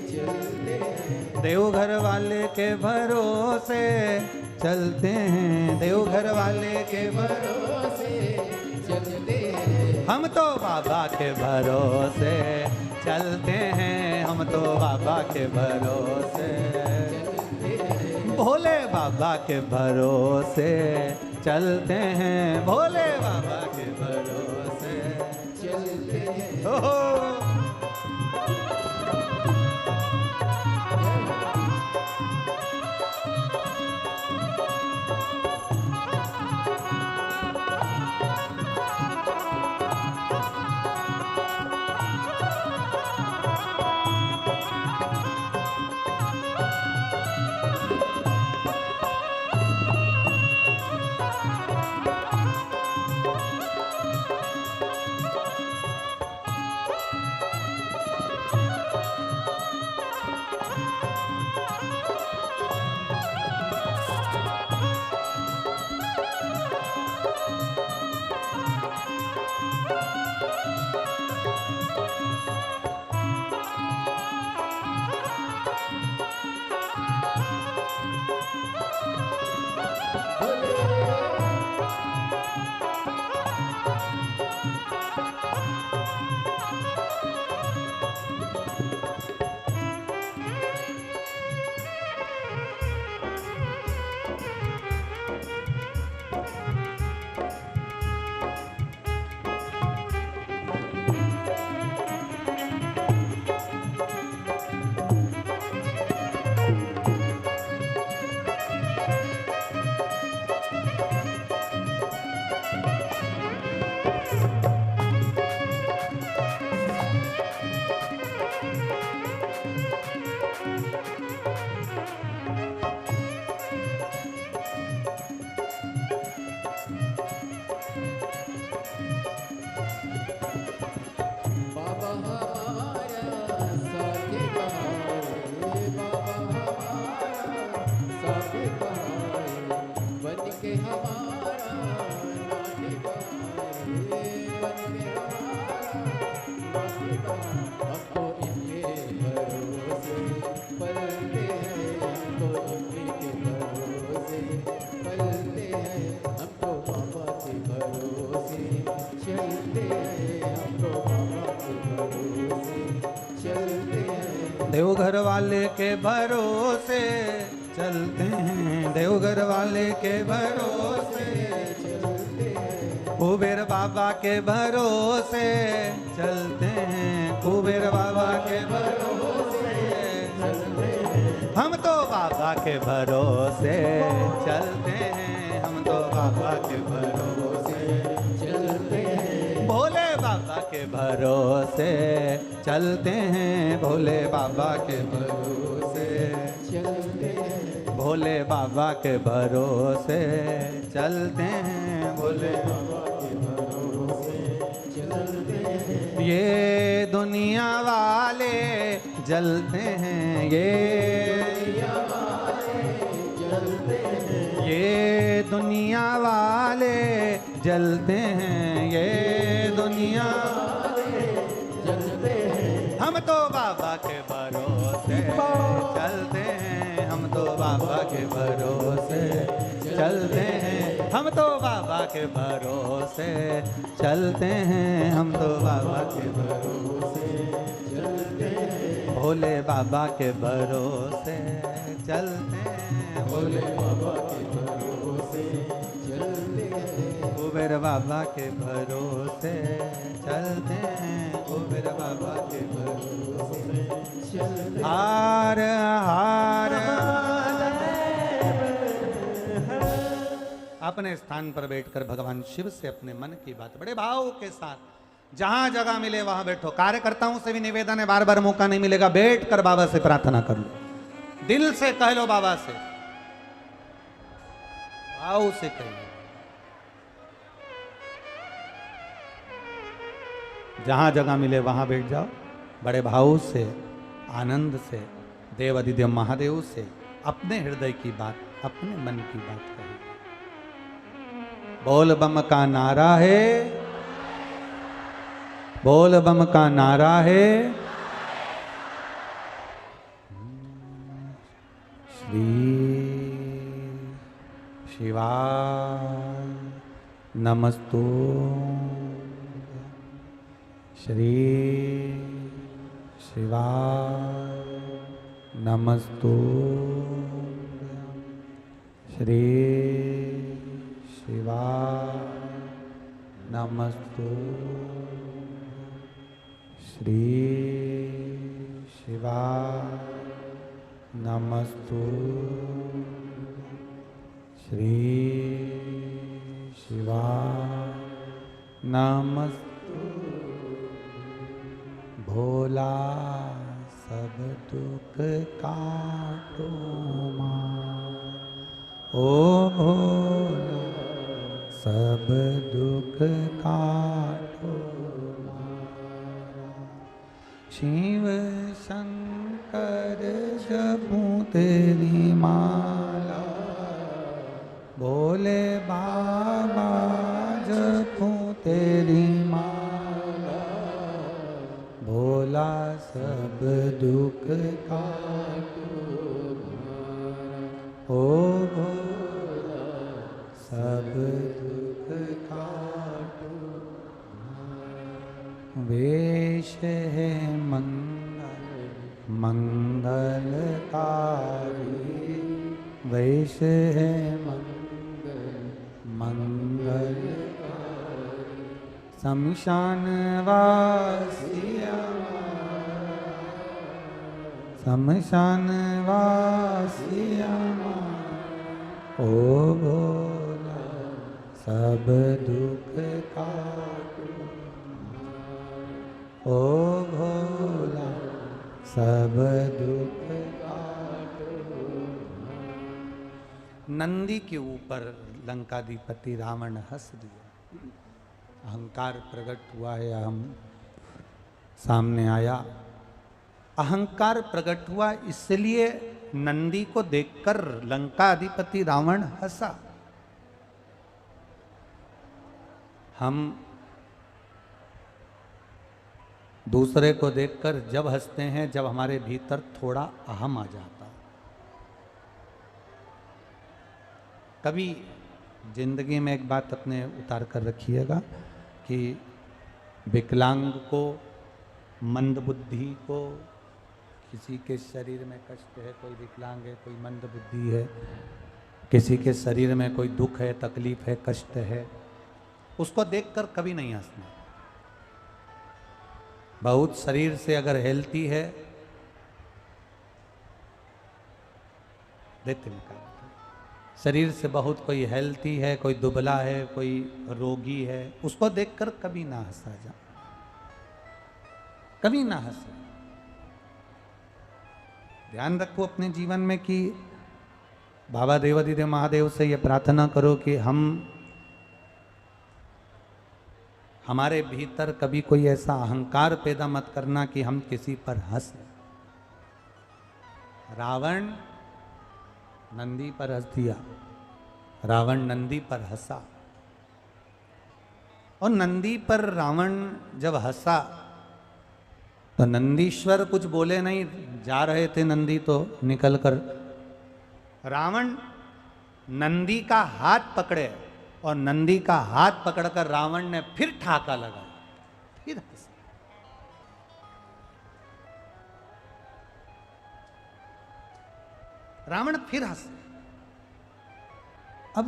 चलते हैं, देवघर वाले के भरोसे चलते हैं, देवघर वाले के भरोसे चलते हैं, हम तो बाबा के भरोसे चलते हैं, हम तो बाबा के भरोसे, भोले बाबा के भरोसे चलते हैं, भोले बाबा के भरोसे चलते हैं। ओहो। बाबा हमारा साथ बहाए, बाबा हमारा साथ बहाए, बन के हमारा नाथ बहाए, बन के हमारा नाथ बहाए। हम तो इनके भरोसे पलते हैं, हम तो इनके भरोसे पलते हैं, हम तो बाबा के भरोसे चलते हैं, हम तो बाबा के भरोसे चलते हैं, देवघर वाले के भरोसे चलते हैं, देवघर वाले के भरोसे चलते हैं, कुबेर बाबा के भरोसे चलते हैं, कुबेर बाबा के भरोसे चलते हैं, हम तो बाबा के भरोसे चलते हैं, हम तो बाबा के भरोसे चलते हैं, भोले बाबा के भरोसे चलते हैं, भोले बाबा के भरोसे चलते हैं, भोले बाबा के भरोसे चलते हैं, भोले बाबा के भरोसे चलते हैं, ये दुनिया वाले जलते हैं, ये चलते हैं, ये दुनिया वाले जलते हैं, ये दुनिया चलते हैं, हम तो बाबा के भरोसे चलते हैं, हम तो बाबा के भरोसे चलते हैं, हम तो बाबा के भरोसे चलते हैं, हम तो बाबा के भरोसे चलते हैं, भोले बाबा के भरोसे चलते हैं, भोले बाबा के भरोसे चलते हैं, कुबेर बाबा के भरोसे चलते हैं, कुबेर बाबा के भरोसे चलते हार हार। अपने स्थान पर बैठकर भगवान शिव से अपने मन की बात बड़े भाव के साथ जहां जगह मिले वहां बैठो। कार्यकर्ताओं से भी निवेदन है, बार बार मौका नहीं मिलेगा, बैठ कर बाबा से प्रार्थना कर लो, दिल से कह लो बाबा से, भाव से कह लो। जहां जगह मिले वहां बैठ जाओ, बड़े भाव से आनंद से देव अधिदेव महादेव से अपने हृदय की बात, अपने मन की बात कही। बोल बम का नारा है, बोल बम का नारा है। श्री शिवाय नमस्तु, श्री शिवाय नमस्तु, श्री शिवाय नमस्तु, श्री शिवाय नमस्तु, श्री शिवाय नमस्तु। भोला सब दुख काटो मां, ओ भोला सब दुख काटो मारा। शिव शंकर जपूं तेरी माला, भोले बाबा जपूं तेरी माला, भोला सब दुख काटो मारा, ओ भोला सब दुख काटो मारा। वेश है मंगल मंगलकारी, वेश है मंगल शमशान वासिया, शमशान वासिया, ओ भोला सब दुख काटो, ओ भोला सब दुख काटो। नंदी के ऊपर लंकाधिपति रावण हंस दिया, अहंकार प्रकट हुआ है, अहम सामने आया। अहंकार प्रकट हुआ इसलिए नंदी को देखकर लंका अधिपति रावण हंसा। हम दूसरे को देखकर जब हंसते हैं जब हमारे भीतर थोड़ा अहम आ जाता। कभी जिंदगी में एक बात अपने उतार कर रखिएगा कि विकलांग को, मंदबुद्धि को, किसी के शरीर में कष्ट है, कोई विकलांग है, कोई मंदबुद्धि है, किसी के शरीर में कोई दुख है, तकलीफ है, कष्ट है, उसको देखकर कभी नहीं हंसना। बहुत शरीर से अगर हेल्थी है, देते निकाल, शरीर से बहुत कोई हेल्थी है, कोई दुबला है, कोई रोगी है, उसको देखकर कभी ना हंसा जा, कभी ना हंसे। ध्यान रखो अपने जीवन में कि बाबा देवाधिदेव महादेव से ये प्रार्थना करो कि हमारे भीतर कभी कोई ऐसा अहंकार पैदा मत करना कि हम किसी पर हंसे। रावण नंदी पर हंस दिया, रावण नंदी पर हंसा, और नंदी पर रावण जब हंसा तो नंदीश्वर कुछ बोले नहीं, जा रहे थे नंदी तो निकल कर, रावण नंदी का हाथ पकड़े और नंदी का हाथ पकड़कर रावण ने फिर ठाका लगाया, फिर हंसा। रावण फिर हंसे। अब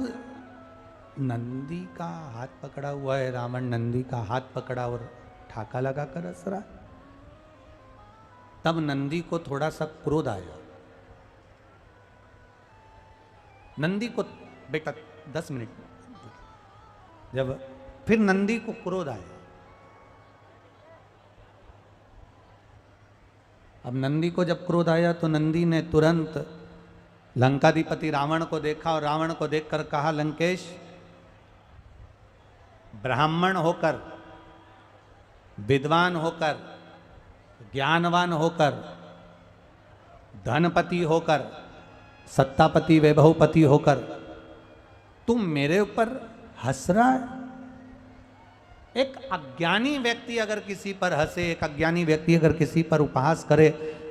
नंदी का हाथ पकड़ा हुआ है, रावण नंदी का हाथ पकड़ा और ठाका लगाकर हंस रहा है। तब नंदी को थोड़ा सा क्रोध आया। नंदी को, बेटा 10 मिनट, जब फिर नंदी को क्रोध आया। अब नंदी को जब क्रोध आया तो नंदी ने तुरंत लंकाधिपति रावण को देखा और रावण को देखकर कहा, लंकेश, ब्राह्मण होकर, विद्वान होकर, ज्ञानवान होकर, धनपति होकर, सत्तापति वैभवपति होकर तुम मेरे ऊपर हंस रहा है। एक अज्ञानी व्यक्ति अगर किसी पर हंसे, एक अज्ञानी व्यक्ति अगर किसी पर उपहास करे,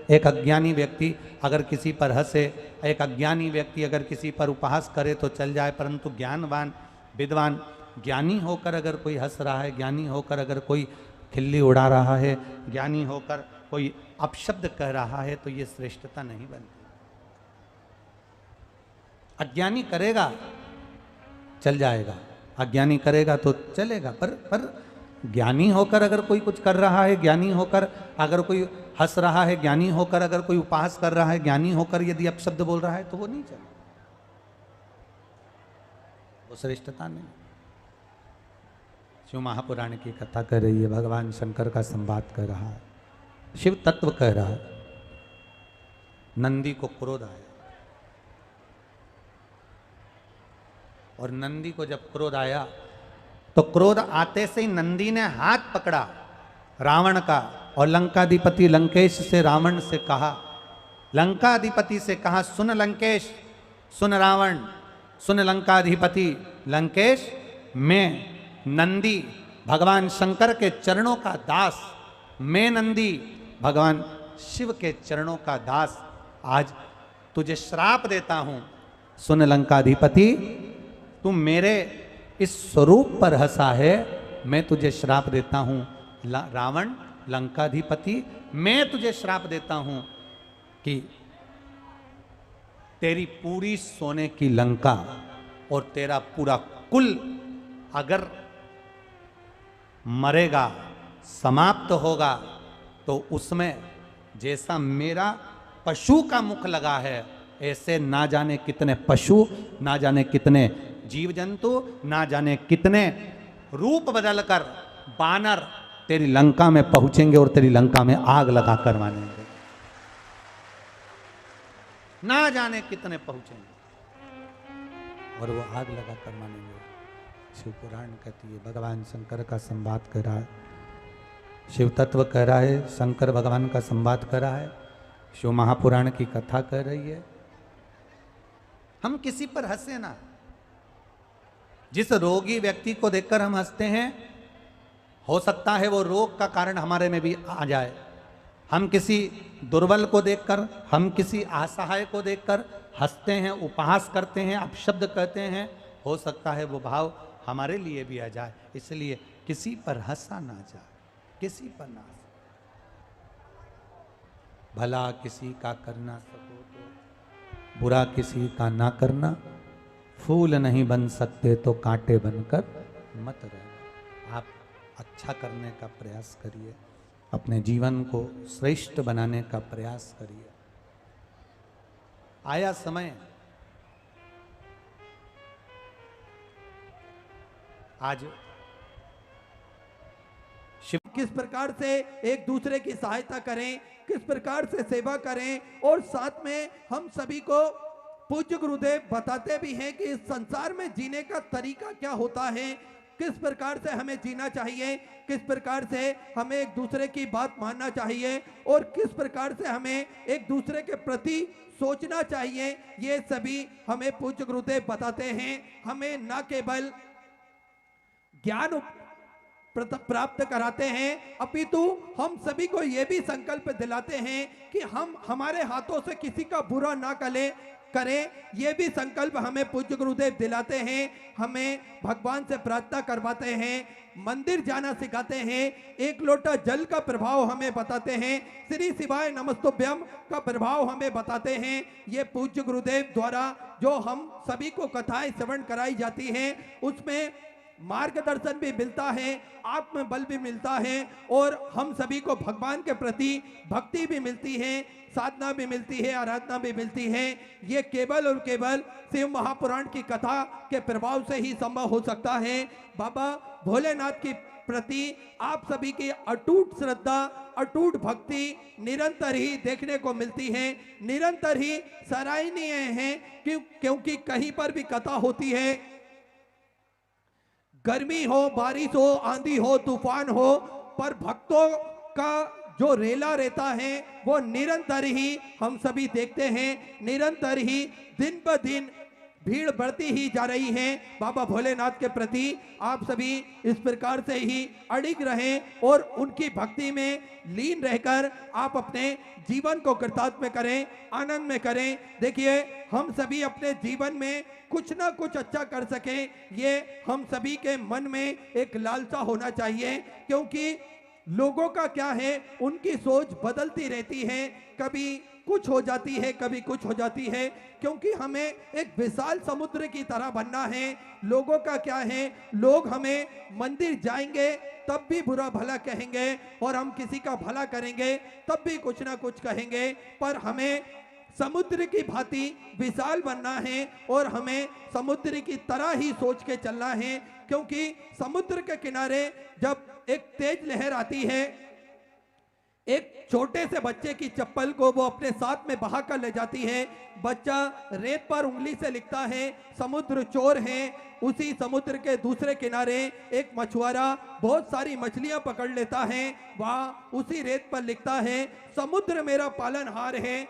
एक अज्ञानी व्यक्ति अगर किसी पर हंसे, एक अज्ञानी व्यक्ति अगर किसी पर उपहास करे तो चल जाए, परंतु ज्ञानवान, विद्वान, ज्ञानी होकर अगर कोई हंस रहा है, ज्ञानी होकर अगर कोई खिल्ली उड़ा रहा है, ज्ञानी होकर कोई अपशब्द कह रहा है, तो ये श्रेष्ठता नहीं बनती। अज्ञानी करेगा चल जाएगा, अज्ञानी करेगा तो चलेगा, पर ज्ञानी होकर अगर कोई कुछ कर रहा है, ज्ञानी होकर अगर कोई हंस रहा है, ज्ञानी होकर अगर कोई उपहास कर रहा है, ज्ञानी होकर यदि अपशब्द बोल रहा है तो वो नहीं चलेगा, वो श्रेष्ठता नहीं। शिव महापुराण की कथा कर रही है, भगवान शंकर का संवाद कर रहा है, शिव तत्व कह रहा है। नंदी को क्रोध आया और नंदी को जब क्रोध आया तो क्रोध आते से ही नंदी ने हाथ पकड़ा रावण का और लंकाधिपति लंकेश से रावण से कहा, लंकाधिपति से कहा, सुन लंकेश, सुन रावण, सुन लंकाधिपति लंकेश, मैं नंदी भगवान शंकर के चरणों का दास, मैं नंदी भगवान शिव के चरणों का दास आज तुझे श्राप देता हूं। सुन लंकाधिपति, तू मेरे इस स्वरूप पर हंसा है, मैं तुझे श्राप देता हूं। रावण, लंकाधिपति, मैं तुझे श्राप देता हूं कि तेरी पूरी सोने की लंका और तेरा पूरा कुल अगर मरेगा, समाप्त होगा, तो उसमें जैसा मेरा पशु का मुख लगा है, ऐसे ना जाने कितने पशु, ना जाने कितने जीव जंतु, ना जाने कितने रूप बदलकर बानर तेरी लंका में पहुंचेंगे और तेरी लंका में आग लगा कर मानेंगे, ना जाने कितने पहुंचेंगे और वो आग लगा कर मानेंगे। शिव पुराण कहती है, भगवान शंकर का संवाद कर रहा है, शिव तत्व कह रहा है, शंकर भगवान का संवाद कर रहा है, शिव महापुराण की कथा कर रही है। हम किसी पर हंसे ना। जिस रोगी व्यक्ति को देखकर हम हंसते हैं, हो सकता है वो रोग का कारण हमारे में भी आ जाए। हम किसी दुर्बल को देखकर, हम किसी असहाय को देखकर हंसते हैं, उपहास करते हैं, अपशब्द कहते हैं, हो सकता है वो भाव हमारे लिए भी आ जाए। इसलिए किसी पर हंसा ना जाए, किसी पर ना हंसा। भला किसी का करना सको तो बुरा किसी का ना करना, फूल नहीं बन सकते तो कांटे बनकर मत रहना। आप अच्छा करने का प्रयास करिए, अपने जीवन को श्रेष्ठ बनाने का प्रयास करिए। आया समय, आज किस प्रकार से एक दूसरे की सहायता करें, किस प्रकार से सेवा करें, और साथ में हम सभी को पूज्य गुरुदेव बताते भी हैं कि इस संसार में जीने का तरीका क्या होता है, किस प्रकार से हमें जीना चाहिए, किस प्रकार से हमें एक दूसरे की बात मानना चाहिए और किस प्रकार से हमें एक दूसरे के प्रति सोचना चाहिए। ये सभी हमें पूज्य गुरुदेव बताते हैं। हमें न केवल ज्ञान प्राप्त कराते हैं, अपितु हम सभी को यह भी संकल्प दिलाते हैं कि हम हमारे हाथों से किसी का बुरा ना करें। ये भी संकल्प हमें पूज्य गुरुदेव दिलाते हैं, हमें भगवान से प्रार्थना करवाते हैं, मंदिर जाना सिखाते हैं, एक लोटा जल का प्रभाव हमें बताते हैं, श्री शिवाय नमस्तुभ्यम का प्रभाव हमें बताते हैं। ये पूज्य गुरुदेव द्वारा जो हम सभी को कथाएं श्रवण कराई जाती हैं, उसमें मार्गदर्शन भी मिलता है, आत्मबल भी मिलता है और हम सभी को भगवान के प्रति भक्ति भी मिलती है, साधना भी मिलती है, आराधना भी मिलती है। ये केवल और केवल शिव महापुराण की कथा के प्रभाव से ही संभव हो सकता है। बाबा भोलेनाथ की प्रति आप सभी की अटूट श्रद्धा, अटूट भक्ति निरंतर ही देखने को मिलती है, निरंतर ही सराहनीय है, क्योंकि कहीं पर भी कथा होती है, गर्मी हो, बारिश हो, आंधी हो, तूफान हो, पर भक्तों का जो रेला रहता है वो निरंतर ही हम सभी देखते हैं, निरंतर ही दिन ब दिन भीड़ बढ़ती ही जा रही है। बाबा भोलेनाथ के प्रति आप सभी इस प्रकार से ही अडिग रहें और उनकी भक्ति में लीन रहकर आप अपने जीवन को कृतार्थ करें, आनंद में करें। देखिए, हम सभी अपने जीवन में कुछ ना कुछ अच्छा कर सकें, ये हम सभी के मन में एक लालसा होना चाहिए, क्योंकि लोगों का क्या है, उनकी सोच बदलती रहती है, कभी कुछ हो जाती है, कभी कुछ हो जाती है, क्योंकि हमें एक विशाल समुद्र की तरह बनना है। लोगों का क्या है, लोग हमें मंदिर जाएंगे तब भी बुरा भला कहेंगे और हम किसी का भला करेंगे तब भी कुछ ना कुछ कहेंगे, पर हमें समुद्र की भांति विशाल बनना है और हमें समुद्र की तरह ही सोच के चलना है, क्योंकि समुद्र के किनारे जब एक तेज लहर आती है, एक छोटे से बच्चे की चप्पल को वो अपने साथ में बहा कर ले जाती है, बच्चा रेत पर उंगली से लिखता है समुद्र चोर है। उसी समुद्र के दूसरे किनारे एक मछुआरा बहुत सारी मछलियां पकड़ लेता है, वह उसी रेत पर लिखता है समुद्र मेरा पालनहार है।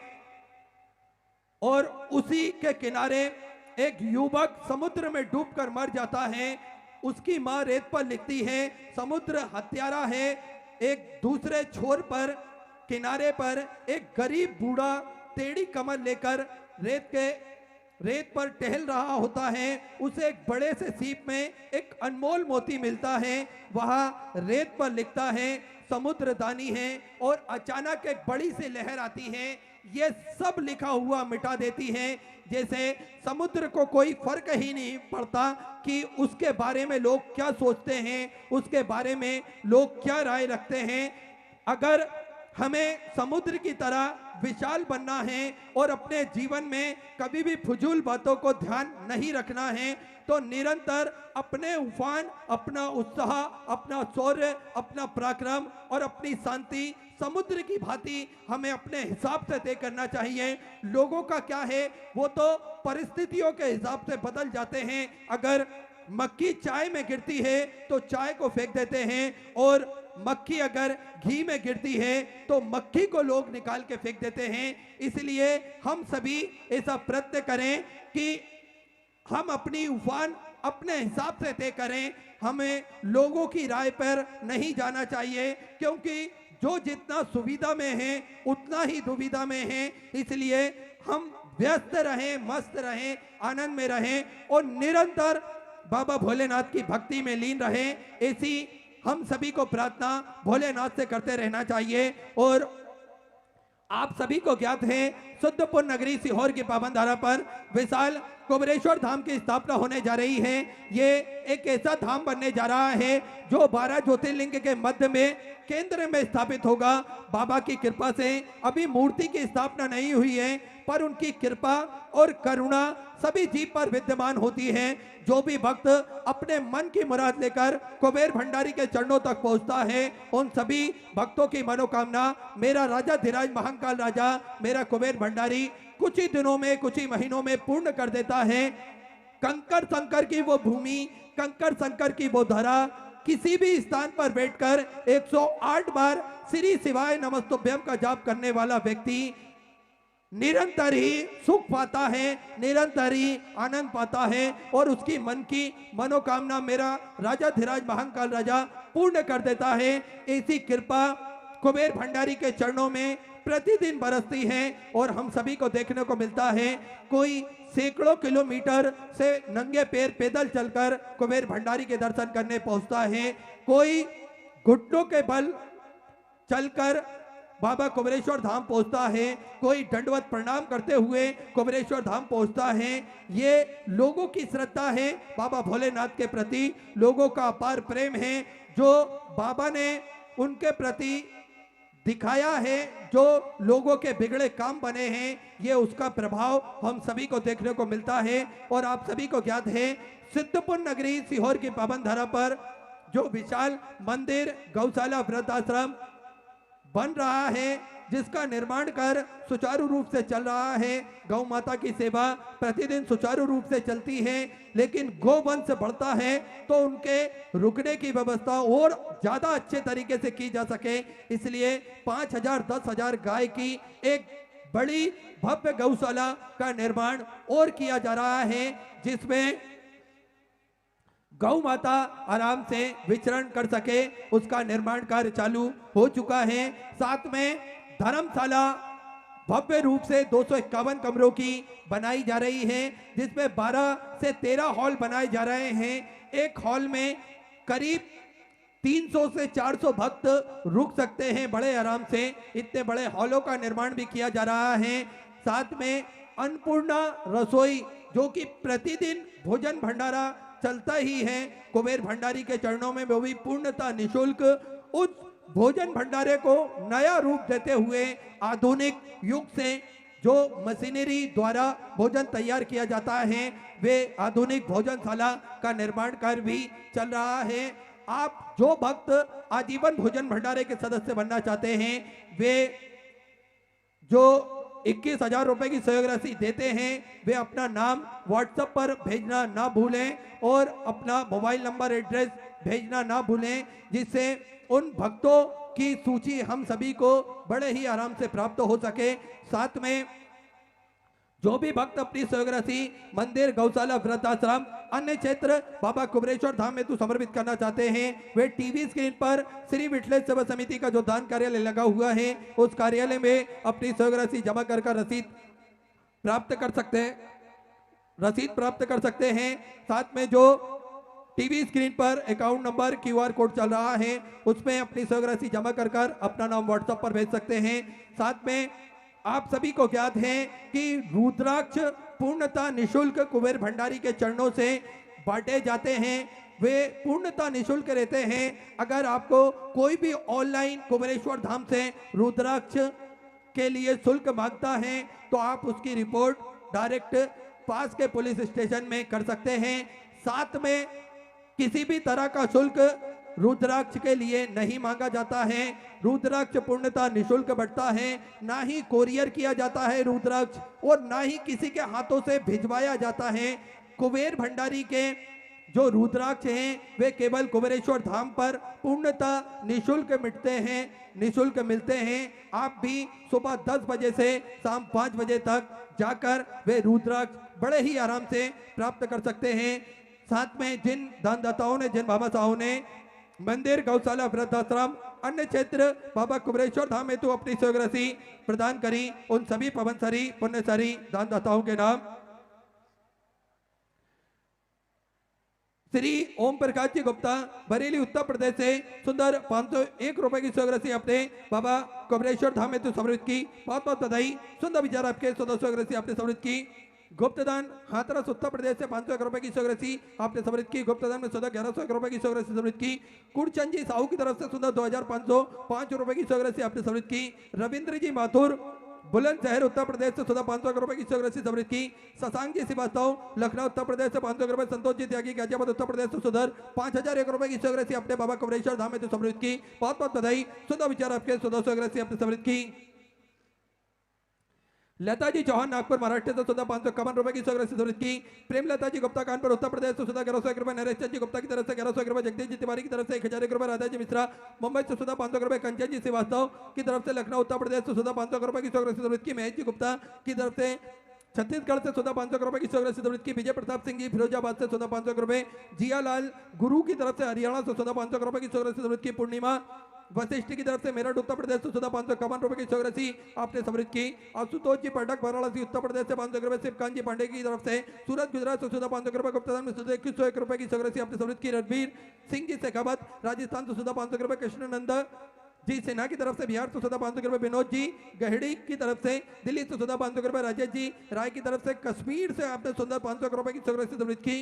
और उसी के किनारे एक युवक समुद्र में डूबकर मर जाता है, उसकी मां रेत पर लिखती है समुद्र हत्यारा है। एक दूसरे छोर पर किनारे पर एक गरीब बूढ़ा टेढ़ी कमर लेकर रेत पर टहल रहा होता है, उसे एक बड़े से सीप में एक अनमोल मोती मिलता है, वह रेत पर लिखता है समुद्र दानी है। और अचानक एक बड़ी सी लहर आती है, ये सब लिखा हुआ मिटा देती है, जैसे समुद्र को कोई फर्क ही नहीं पड़ता कि उसके बारे में लोग क्या सोचते हैं, उसके बारे में लोग क्या राय रखते हैं। अगर हमें समुद्र की तरह विशाल बनना है और अपने जीवन में कभी भी फजूल बातों को ध्यान नहीं रखना है, तो निरंतर अपने उफान, अपना उत्साह, अपना शौर्य, अपना पराक्रम और अपनी शांति समुद्र की भांति हमें अपने हिसाब से तय करना चाहिए। लोगों का क्या है, वो तो परिस्थितियों के हिसाब से बदल जाते हैं। अगर मक्खी चाय में गिरती है तो चाय को फेंक देते हैं, और मक्खी अगर घी में गिरती है तो मक्खी को लोग निकाल के फेंक देते हैं। इसलिए हम सभी ऐसा प्रयत्न करें कि हम अपनी उफान अपने हिसाब से तय करें, हमें लोगों की राय पर नहीं जाना चाहिए, क्योंकि जो जितना सुविधा में है उतना ही दुविधा में है। इसलिए हम व्यस्त रहें, मस्त रहें, आनंद में रहें और निरंतर बाबा भोलेनाथ की भक्ति में लीन रहें। ऐसी हम सभी को प्रार्थना भोलेनाथ से करते रहना चाहिए। और आप सभी को ज्ञात है, शुद्धपुर नगरी सीहोर की पावन धारा पर विशाल कुबेरेश्वर धाम की स्थापना होने जा रही है। ये एक ऐसा धाम बनने जा रहा है जो 12 ज्योतिर्लिंग के मध्य में केंद्र में स्थापित होगा। बाबा की कृपा से अभी मूर्ति की स्थापना नहीं हुई है, पर उनकी कृपा और करुणा सभी जीव पर विद्यमान होती है। जो भी भक्त अपने मन की मुराद लेकर कुबेर भंडारी के चरणों तक पहुंचता है, उन सभी भक्तों की मनोकामना मेरा राजा धीराज महाकाल राजा, मेरा कुबेर भंडारी कुछ ही दिनों में, कुछ ही महीनों में पूर्ण कर देता है। कंकर संकर की वो भूमि, कंकर संकर की वो धरा, किसी भी स्थान पर बैठकर 108 बार श्री शिवाय नमस्तुभ्यम का जाप करने वाला व्यक्ति निरंतर ही सुख पाता है, निरंतर ही आनंद पाता है और उसकी मन की मनोकामना मेरा राजाधिराज महाकाल राजा पूर्ण कर देता है। ऐसी कृपा कुबेर भंडारी के चरणों में प्रतिदिन बरसती है और हम सभी को देखने को मिलता है। कोई सैकड़ों किलोमीटर से नंगे पैर पैदल चलकर कुबेर भंडारी के दर्शन करने पहुंचता है, कोई घुटनों के बल चलकर बाबा कुबेरेश्वर धाम पहुंचता है, कोई दंडवत प्रणाम करते हुए कुबेरेश्वर धाम पहुंचता है। ये लोगों की श्रद्धा है बाबा भोलेनाथ के प्रति, लोगों का अपार प्रेम है जो बाबा ने उनके प्रति दिखाया है, जो लोगों के बिगड़े काम बने हैं, ये उसका प्रभाव हम सभी को देखने को मिलता है। और आप सभी को ज्ञात है सिद्धपुर नगरी सीहोर की पावन धरा पर जो विशाल मंदिर गौशाला वृद्धाश्रम बन रहा है, जिसका निर्माण कर सुचारू रूप से चल रहा है। गौ माता की सेवा प्रतिदिन सुचारू रूप से चलती है, लेकिन गोवंश बढ़ता है तो उनके रुकने की व्यवस्था और ज्यादा अच्छे तरीके से की जा सके, इसलिए 5000 10,000 गाय की एक बड़ी भव्य गौशाला का निर्माण और किया जा रहा है, जिसमें गौ माता आराम से विचरण कर सके, उसका निर्माण कार्य चालू हो चुका है। साथ में धर्मशाला भव्य रूप से 251 कमरों की बनाई जा रही है, जिसमें 12 से 13 हॉल बनाए जा रहे हैं। एक हॉल में करीब 300 से 400 भक्त रुक सकते हैं बड़े आराम से, इतने बड़े हॉलों का निर्माण भी किया जा रहा है। साथ में अन्नपूर्णा रसोई जो कि प्रतिदिन भोजन भंडारा चलता ही है कुबेर भंडारी के चरणों में, वो भी पूर्णतः निशुल्क उस भोजन भंडारे को नया रूप देते हुए आधुनिक युग से जो मशीनरी द्वारा भोजन तैयार किया जाता है, वे आधुनिक भोजनशाला का निर्माण कार्य भी चल रहा है। आप जो भक्त आजीवन भोजन भंडारे के सदस्य बनना चाहते हैं, वे जो 21,000 रुपए की सहयोग राशि देते हैं, वे अपना नाम व्हाट्सएप पर भेजना ना भूलें और अपना मोबाइल नंबर एड्रेस भेजना ना भूलें, जिससे उन भक्तों की सूची हम सभी को बड़े ही आराम से प्राप्त हो सके। साथ में जो भी भक्त अपनी सहयोग राशि मंदिर गौशाला वृद्धाश्रम अन्य क्षेत्र बाबा कुबेरेश्वर धाम में समर्पित करना चाहते हैं, वे टीवी स्क्रीन पर श्री विठलेश सेवा समिति का जो दान कार्यालय लगा हुआ है, उस कार्यालय में अपनी सहयोग राशि जमा कर रसीद प्राप्त कर सकते हैं। साथ में जो टीवी स्क्रीन पर अकाउंट नंबर QR कोड चल रहा है, उसमें अपनी सहयोग राशि जमा कर अपना नाम व्हाट्सएप पर भेज सकते हैं। साथ में आप सभी को ज्ञात है कि रुद्राक्ष पूर्णतः निशुल्क कुबेर भंडारी के चरणों से बांटे जाते हैं, वे पूर्णतः निशुल्क रहते हैं। अगर आपको कोई भी ऑनलाइन कुबेरेश्वर धाम से रुद्राक्ष के लिए शुल्क मांगता है, तो आप उसकी रिपोर्ट डायरेक्ट पास के पुलिस स्टेशन में कर सकते हैं। साथ में किसी भी तरह का शुल्क रुद्राक्ष के लिए नहीं मांगा जाता है, रुद्राक्ष पूर्णतः निशुल्क बढ़ता है, ना ही कोरियर किया जाता है रुद्राक्ष और ना ही किसी के हाथों से भिजवाया जाता है। कुबेर भंडारी के जो रुद्राक्ष हैं, वे केवल कुबेरेश्वर धाम पर पूर्णतः निशुल्क निशुल्क मिलते हैं। आप भी सुबह 10 बजे से शाम 5 बजे तक जाकर वे रुद्राक्ष बड़े ही आराम से प्राप्त कर सकते हैं। साथ में जिन दानदाताओं ने, जिन बाबा साहब ने मंदिर गौशाला वृद्धाश्रम अन्य क्षेत्र बाबा कुबेरेश्वर धाम में तो अपनी सहयोग राशि प्रदान करी, उन सभी पवनसरी पुण्यसरी दानदाताओं के नाम श्री ओम प्रकाश जी गुप्ता बरेली उत्तर प्रदेश से सुंदर 501 रुपए की सहयोग राशि अपने बाबा कुबेरेश्वर धाम में तो समृद्ध की, बहुत बहुत बधाई। सुंदर विचार आपके सहयोग राशि आपने समृद्ध की। गुप्तदान हाथरस उत्तर प्रदेश से 501 रुपए की सहयोग राशि आपने समृद्ध की, गुप्तदान में 1101 रुपए की सहयोग राशि समृद्ध की। कुड़चंद जी साहू की तरफ से सुंदर 2505 रुपए की सहयोग राशि आपने समृद्ध की। रविंद्र जी माथुर बुलंदशहर उत्तर प्रदेश से सुधा 501 रुपए की सहयोग राशि समृद्ध की। शशांक जी श्रीवास्तव लखनऊ उत्तर प्रदेश से 501 रुपए। संतोष जी त्यागी गाजियाबाद उत्तर प्रदेश से सुधर 5001 रुपए की सहयोग राशि अपने बाबा कुबेरेश्वर धाम में तो समृद्ध की, बहुत बहुत बधाई। सुधा विचार आपके सुधा सहयोग राशि आपने समृद्ध की। लता जी चौहान नागपुर महाराष्ट्र से सुधा 551 रुपए की 100 ग्राम की। प्रेमलता जी गुप्ता कानपुर उत्तर प्रदेश से सुधा 1101 रुपए। नरेश चंद जी गुप्ता की तरफ से 1101 रुपए। जगदीश जी तिवारी की तरफ से 1001 रुपए। राधा जी मिश्रा मुंबई से सुधा 500 रुपए। कंचन जी श्रीवास्तव की तरफ से लखनऊ उत्तर प्रदेश से सुधा 500 रुपए की 100 ग्राम की। महेश जी गुप्ता की तरफ से छत्तीसगढ़ से सुधा 500 रुपए की 100 ग्राम की। विजय प्रताप सिंह जी फिरोजाबाद से सुधा 500 रुपए। जिया लाल गुरु की तरफ से हरियाणा से सुधा 500 रुपए की 100 ग्राम की। पूर्णिमा वशिष्ठ की तरफ से मेरठ उत्तर प्रदेश से सुधा 551 रुपए की 100 ग्राम आपने समृद्ध की। आशुतोष जी पटक वाराणसी उत्तर प्रदेश से 500 रुपए। शिवकांत जी पांडे की तरफ से सूरत गुजरात से सुधा 500 रुपए। गुप्ता में सुधा 2101 रुपए की 100 ग्राम आपने समृद्ध की। रणवीर सिंह जी शेखावत राजस्थान से सुधा 500 रुपए। कृष्णानंद जी सेना की तरफ से बिहार से सुधा 500 रुपए। विनोद जी गहड़ी की तरफ से दिल्ली से सुधा 500 रुपए। राजेश जी राय की तरफ से कश्मीर से आपने सुधा 500 रुपए की 100 ग्राम समृद्ध की।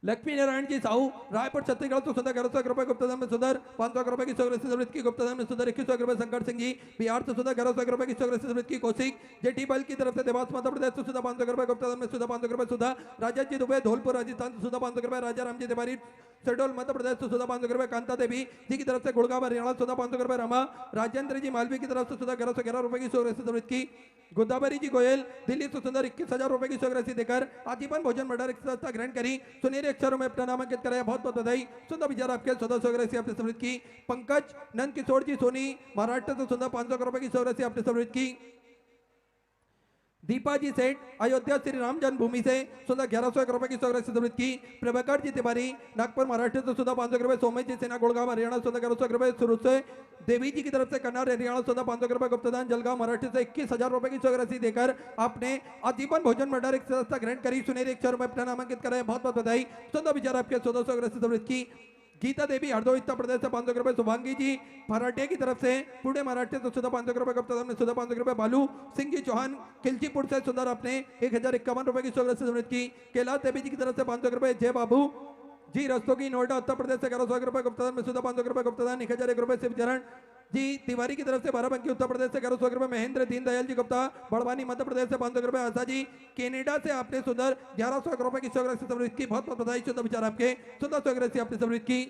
लक्ष्मी नारायण जी साहू रायपुर छत्तीसगढ़ तो सुधा 1100 रुपए। गुप्ता में सुधर 500 रुपए की 100 ग्राम की। गुप्ता में सुधर 2100 रुपए। शंकर सिंह जी बिहार से सुधा 1100 रुपए की 100 ग्राम की। कौशिक जेटी बल की तरफ से देवास मध्य प्रदेश से सुधा 500 रुपए। गुप्ता में सुधा 500 रुपए। सुधा राजेश जी दुबे धौलपुर राजस्थान से सुधा 500 रुपए। राजा राम जी तिवारी शहडोल मध्य प्रदेश से सुधा 500 रुपए। कांता देवी जी की तरफ से गुड़गांव हरियाणा सुधा 500 रुपए। रमा राजेंद्र जी मालवी की तरफ से सुधा 1111 रुपए की 100 ग्राम की। गोदावरी जी गोयल दिल्ली से सुंदर 21,000 रुपए की 100 ग्राम देकर आजीवन भोजन भंडार की संस्था ग्रहण करी। सुनहरे अक्षरों में अपना नामांकित कराया। बहुत बहुत बधाई। सुंदर विचार आपके 100 ग्राम आपने समृद्ध की। पंकज नंद किशोर जी सोनी महाराष्ट्र से सुंदर 500 रुपए की 100 ग्राम आपने समृद्ध की। दीपा जी सेठ अयोध्या श्री राम जन्मभूमि से सुधा 1101 रुपए की 100 ग्राम समृद्ध की। प्रभाकर जी तिवारी नागपुर महाराष्ट्र से सुधा 500 रुपए। सोमेश जी सेना गुड़गांव हरियाणा सुधा 1101 रुपए। शुरू से देवी जी की तरफ से कन्नौर हरियाणा सुधा 500 रुपए। गुप्तदान जलगांव महाराष्ट्र से 21,000 रुपए की 100 ग्राम देकर आपने आजीवन भोजन भंडार एक संस्था ग्रहण करी। सुनहरे अक्षरों में अपना नामांकित कराया। बहुत बहुत बधाई। सुंदर विचार आपके 100 ग्राम समृद्ध की। गीता देवी हरदोई उत्तर प्रदेश से 500 रुपए। शुभांगी जी फराटे की तरफ से पुणे महाराष्ट्र से सुधा 500 रुपए। गुप्ता में सुधा 500 रुपए। बालू सिंह जी चौहान खिलचीपुर से सुंदर आपने 1051 रुपए की 100 ग्राम समृद्ध की। कैलाश देवी जी की तरफ से 500 रुपए। जय बाबू जी रस्तोगी नोएडा उत्तर प्रदेश से 1100 रुपए। गुप्ता में सुधा 500 रुपए। गुप्ता 1001 रुपए। शिवचरण जी तिवारी की तरफ से बाराबंकी उत्तर प्रदेश से 1100 रुपए। महेंद्र दीनदयाल जी गुप्ता बड़वानी मध्य प्रदेश से 500 रुपए। आशा जी कनाडा से आपने सुंदर 1100 रुपए की 100 ग्राम समृद्ध की। बहुत बहुत बधाई। शुद्ध विचार आपके 100 ग्राम आपने समृद्ध की।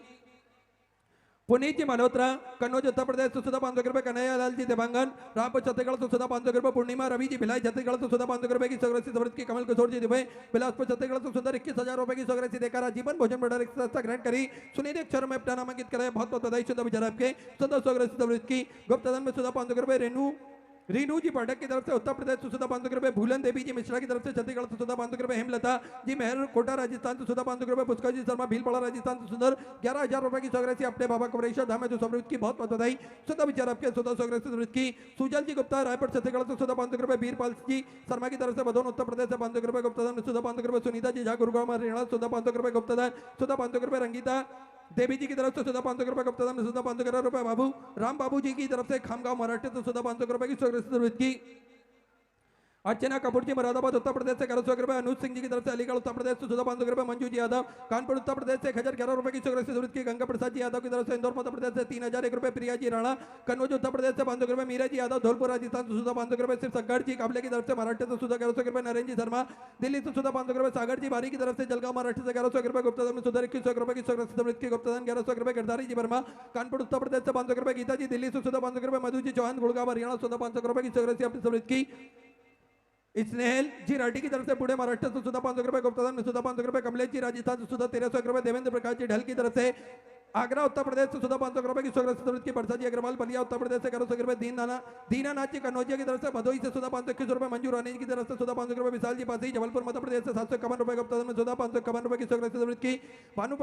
पुनीत जी मल्होत्रा कन्नौज उत्तर प्रदेश से सुधा 500 रुपए। कन्हैया लाल जी देवांगन रामपुर छत्तीसगढ़ से सुधा 500 रुपए। पूर्णिमा रवि जी भिलाई छत्तीसगढ़ से सुधा 500 रुपए की 100 ग्राम समृद्ध की। कमल किशोर जी दुबई बिलासपुर छत्तीसगढ़ से सुंदर 21,000 रुपए की 100 ग्राम देकर आजीवन भोजन भंडार एक संस्था ग्रहण करी। सुनहरे अक्षरों में अपना नामांकित कराया। बहुत बहुत बधाई। शुद्ध विचार आपके 100 ग्राम समृद्ध की। गुप्तदान में सुधा 500 रुपए। रीनू जी पाठक की तरफ से उत्तर प्रदेश से सुधा 500 रुपए। भूलन देवी जी मिश्रा की तरफ से छत्तीसगढ़ से सुधा 500 रुपए। हेमलता जी मेहर कोटा राजस्थान से सुधा 500 रुपए। पुष्कर जी शर्मा भीलवाड़ा राजस्थान से सुंदर 11,000 रुपए की 100 ग्राम अपने बाबा कमरेश्वर धाम में जो समृद्ध की। बहुत बहुत बधाई। सुधा विचार आपके 100 ग्राम समृद्ध की। सुजल जी गुप्ता रायपुर छत्तीसगढ़ से सुधा 500 रुपए। वीरपाल जी शर्मा की तरफ से बदौन उत्तर प्रदेश से 500 रुपए। गुप्ता में सुधा 500 रुपए। सुनीता जी झा गुरुग्राम हरियाणा सुधा 500 रुपए। गुप्ता सुधा 500 रुपए। रंगीता देवी जी की तरफ से सुधा 500 रुपए। गुप्ता में सुधा 500 रुपए। बाबू राम बाबू जी की तरफ से खामगांव महाराष्ट्र से सुधा 500 रुपए की 100 ग्राम समृद्ध की। अर्चना कपूर जी मुरादाबाद उत्तर प्रदेश से 1100 रुपए। अनुज सिंह जी की तरफ से अलीगढ़ उत्तर प्रदेश से सुधा 500 रुपए। मंजू जी यादव कानपुर उत्तर प्रदेश से 1011 रुपए की 100 ग्राम समृद्ध की। गंगा प्रसाद जी यादव की तरफ से इंदौर मध्य प्रदेश से 3001 रुपए। प्रिया जी राणा कन्नौज उत्तर प्रदेश से 500 रुपए। मीरा जी यादव धौलपुर राजस्थान से सुधा 500 रुपए। सिर्फ शंकर जी काबले की तरफ से महाराष्ट्र से सुधा 1100 रुपए। नरेंद्र जी शर्मा दिल्ली से सुधा 500 रुपए। सागर जी बारी की तरफ से जलगांव महाराष्ट्र से 1100 रुपए। गुप्ता में सुधा 2100 रुपए की 100 ग्राम समृद्ध की। गुप्ता 1100 रुपए। गिरधारी जी वर्मा कानपुर उत्तर प्रदेश से 500 रुपए। गीता जी दिल्ली से सुधा 500 रुपए। मधु जी चौहान गुड़गांव हरियाणा सुधा 500 रुपए की 100 ग्राम आपने समृद्ध की। स्नेहल जी राठी की तरफ से पुणे महाराष्ट्र से सुधा 500 रुपए। गुप्ता में सुधा 500 रुपए। कमलेश जी राजस्थान से सुधा 1300 रुपए। देवेंद्र प्रकाश जी ढल की तरफ से आगरा उत्तर प्रदेश से सुधा 500 रुपए की 100 ग्राम समृद्ध की। बरसा जी अग्रवाल बलिया उत्तर प्रदेश से 1100 रुपए। दीनानाथ जी कन्नौजिया की तरफ से भदोई से सुधा 521 रुपए। मंजू रानी की तरफ से सुधा 500 रुपए। विशाल जी पासी जबलपुर मध्य प्रदेश से 751 रुपए। गुप्ता में सुधा 551 रुपए की 100 ग्राम समृद्ध की। भानु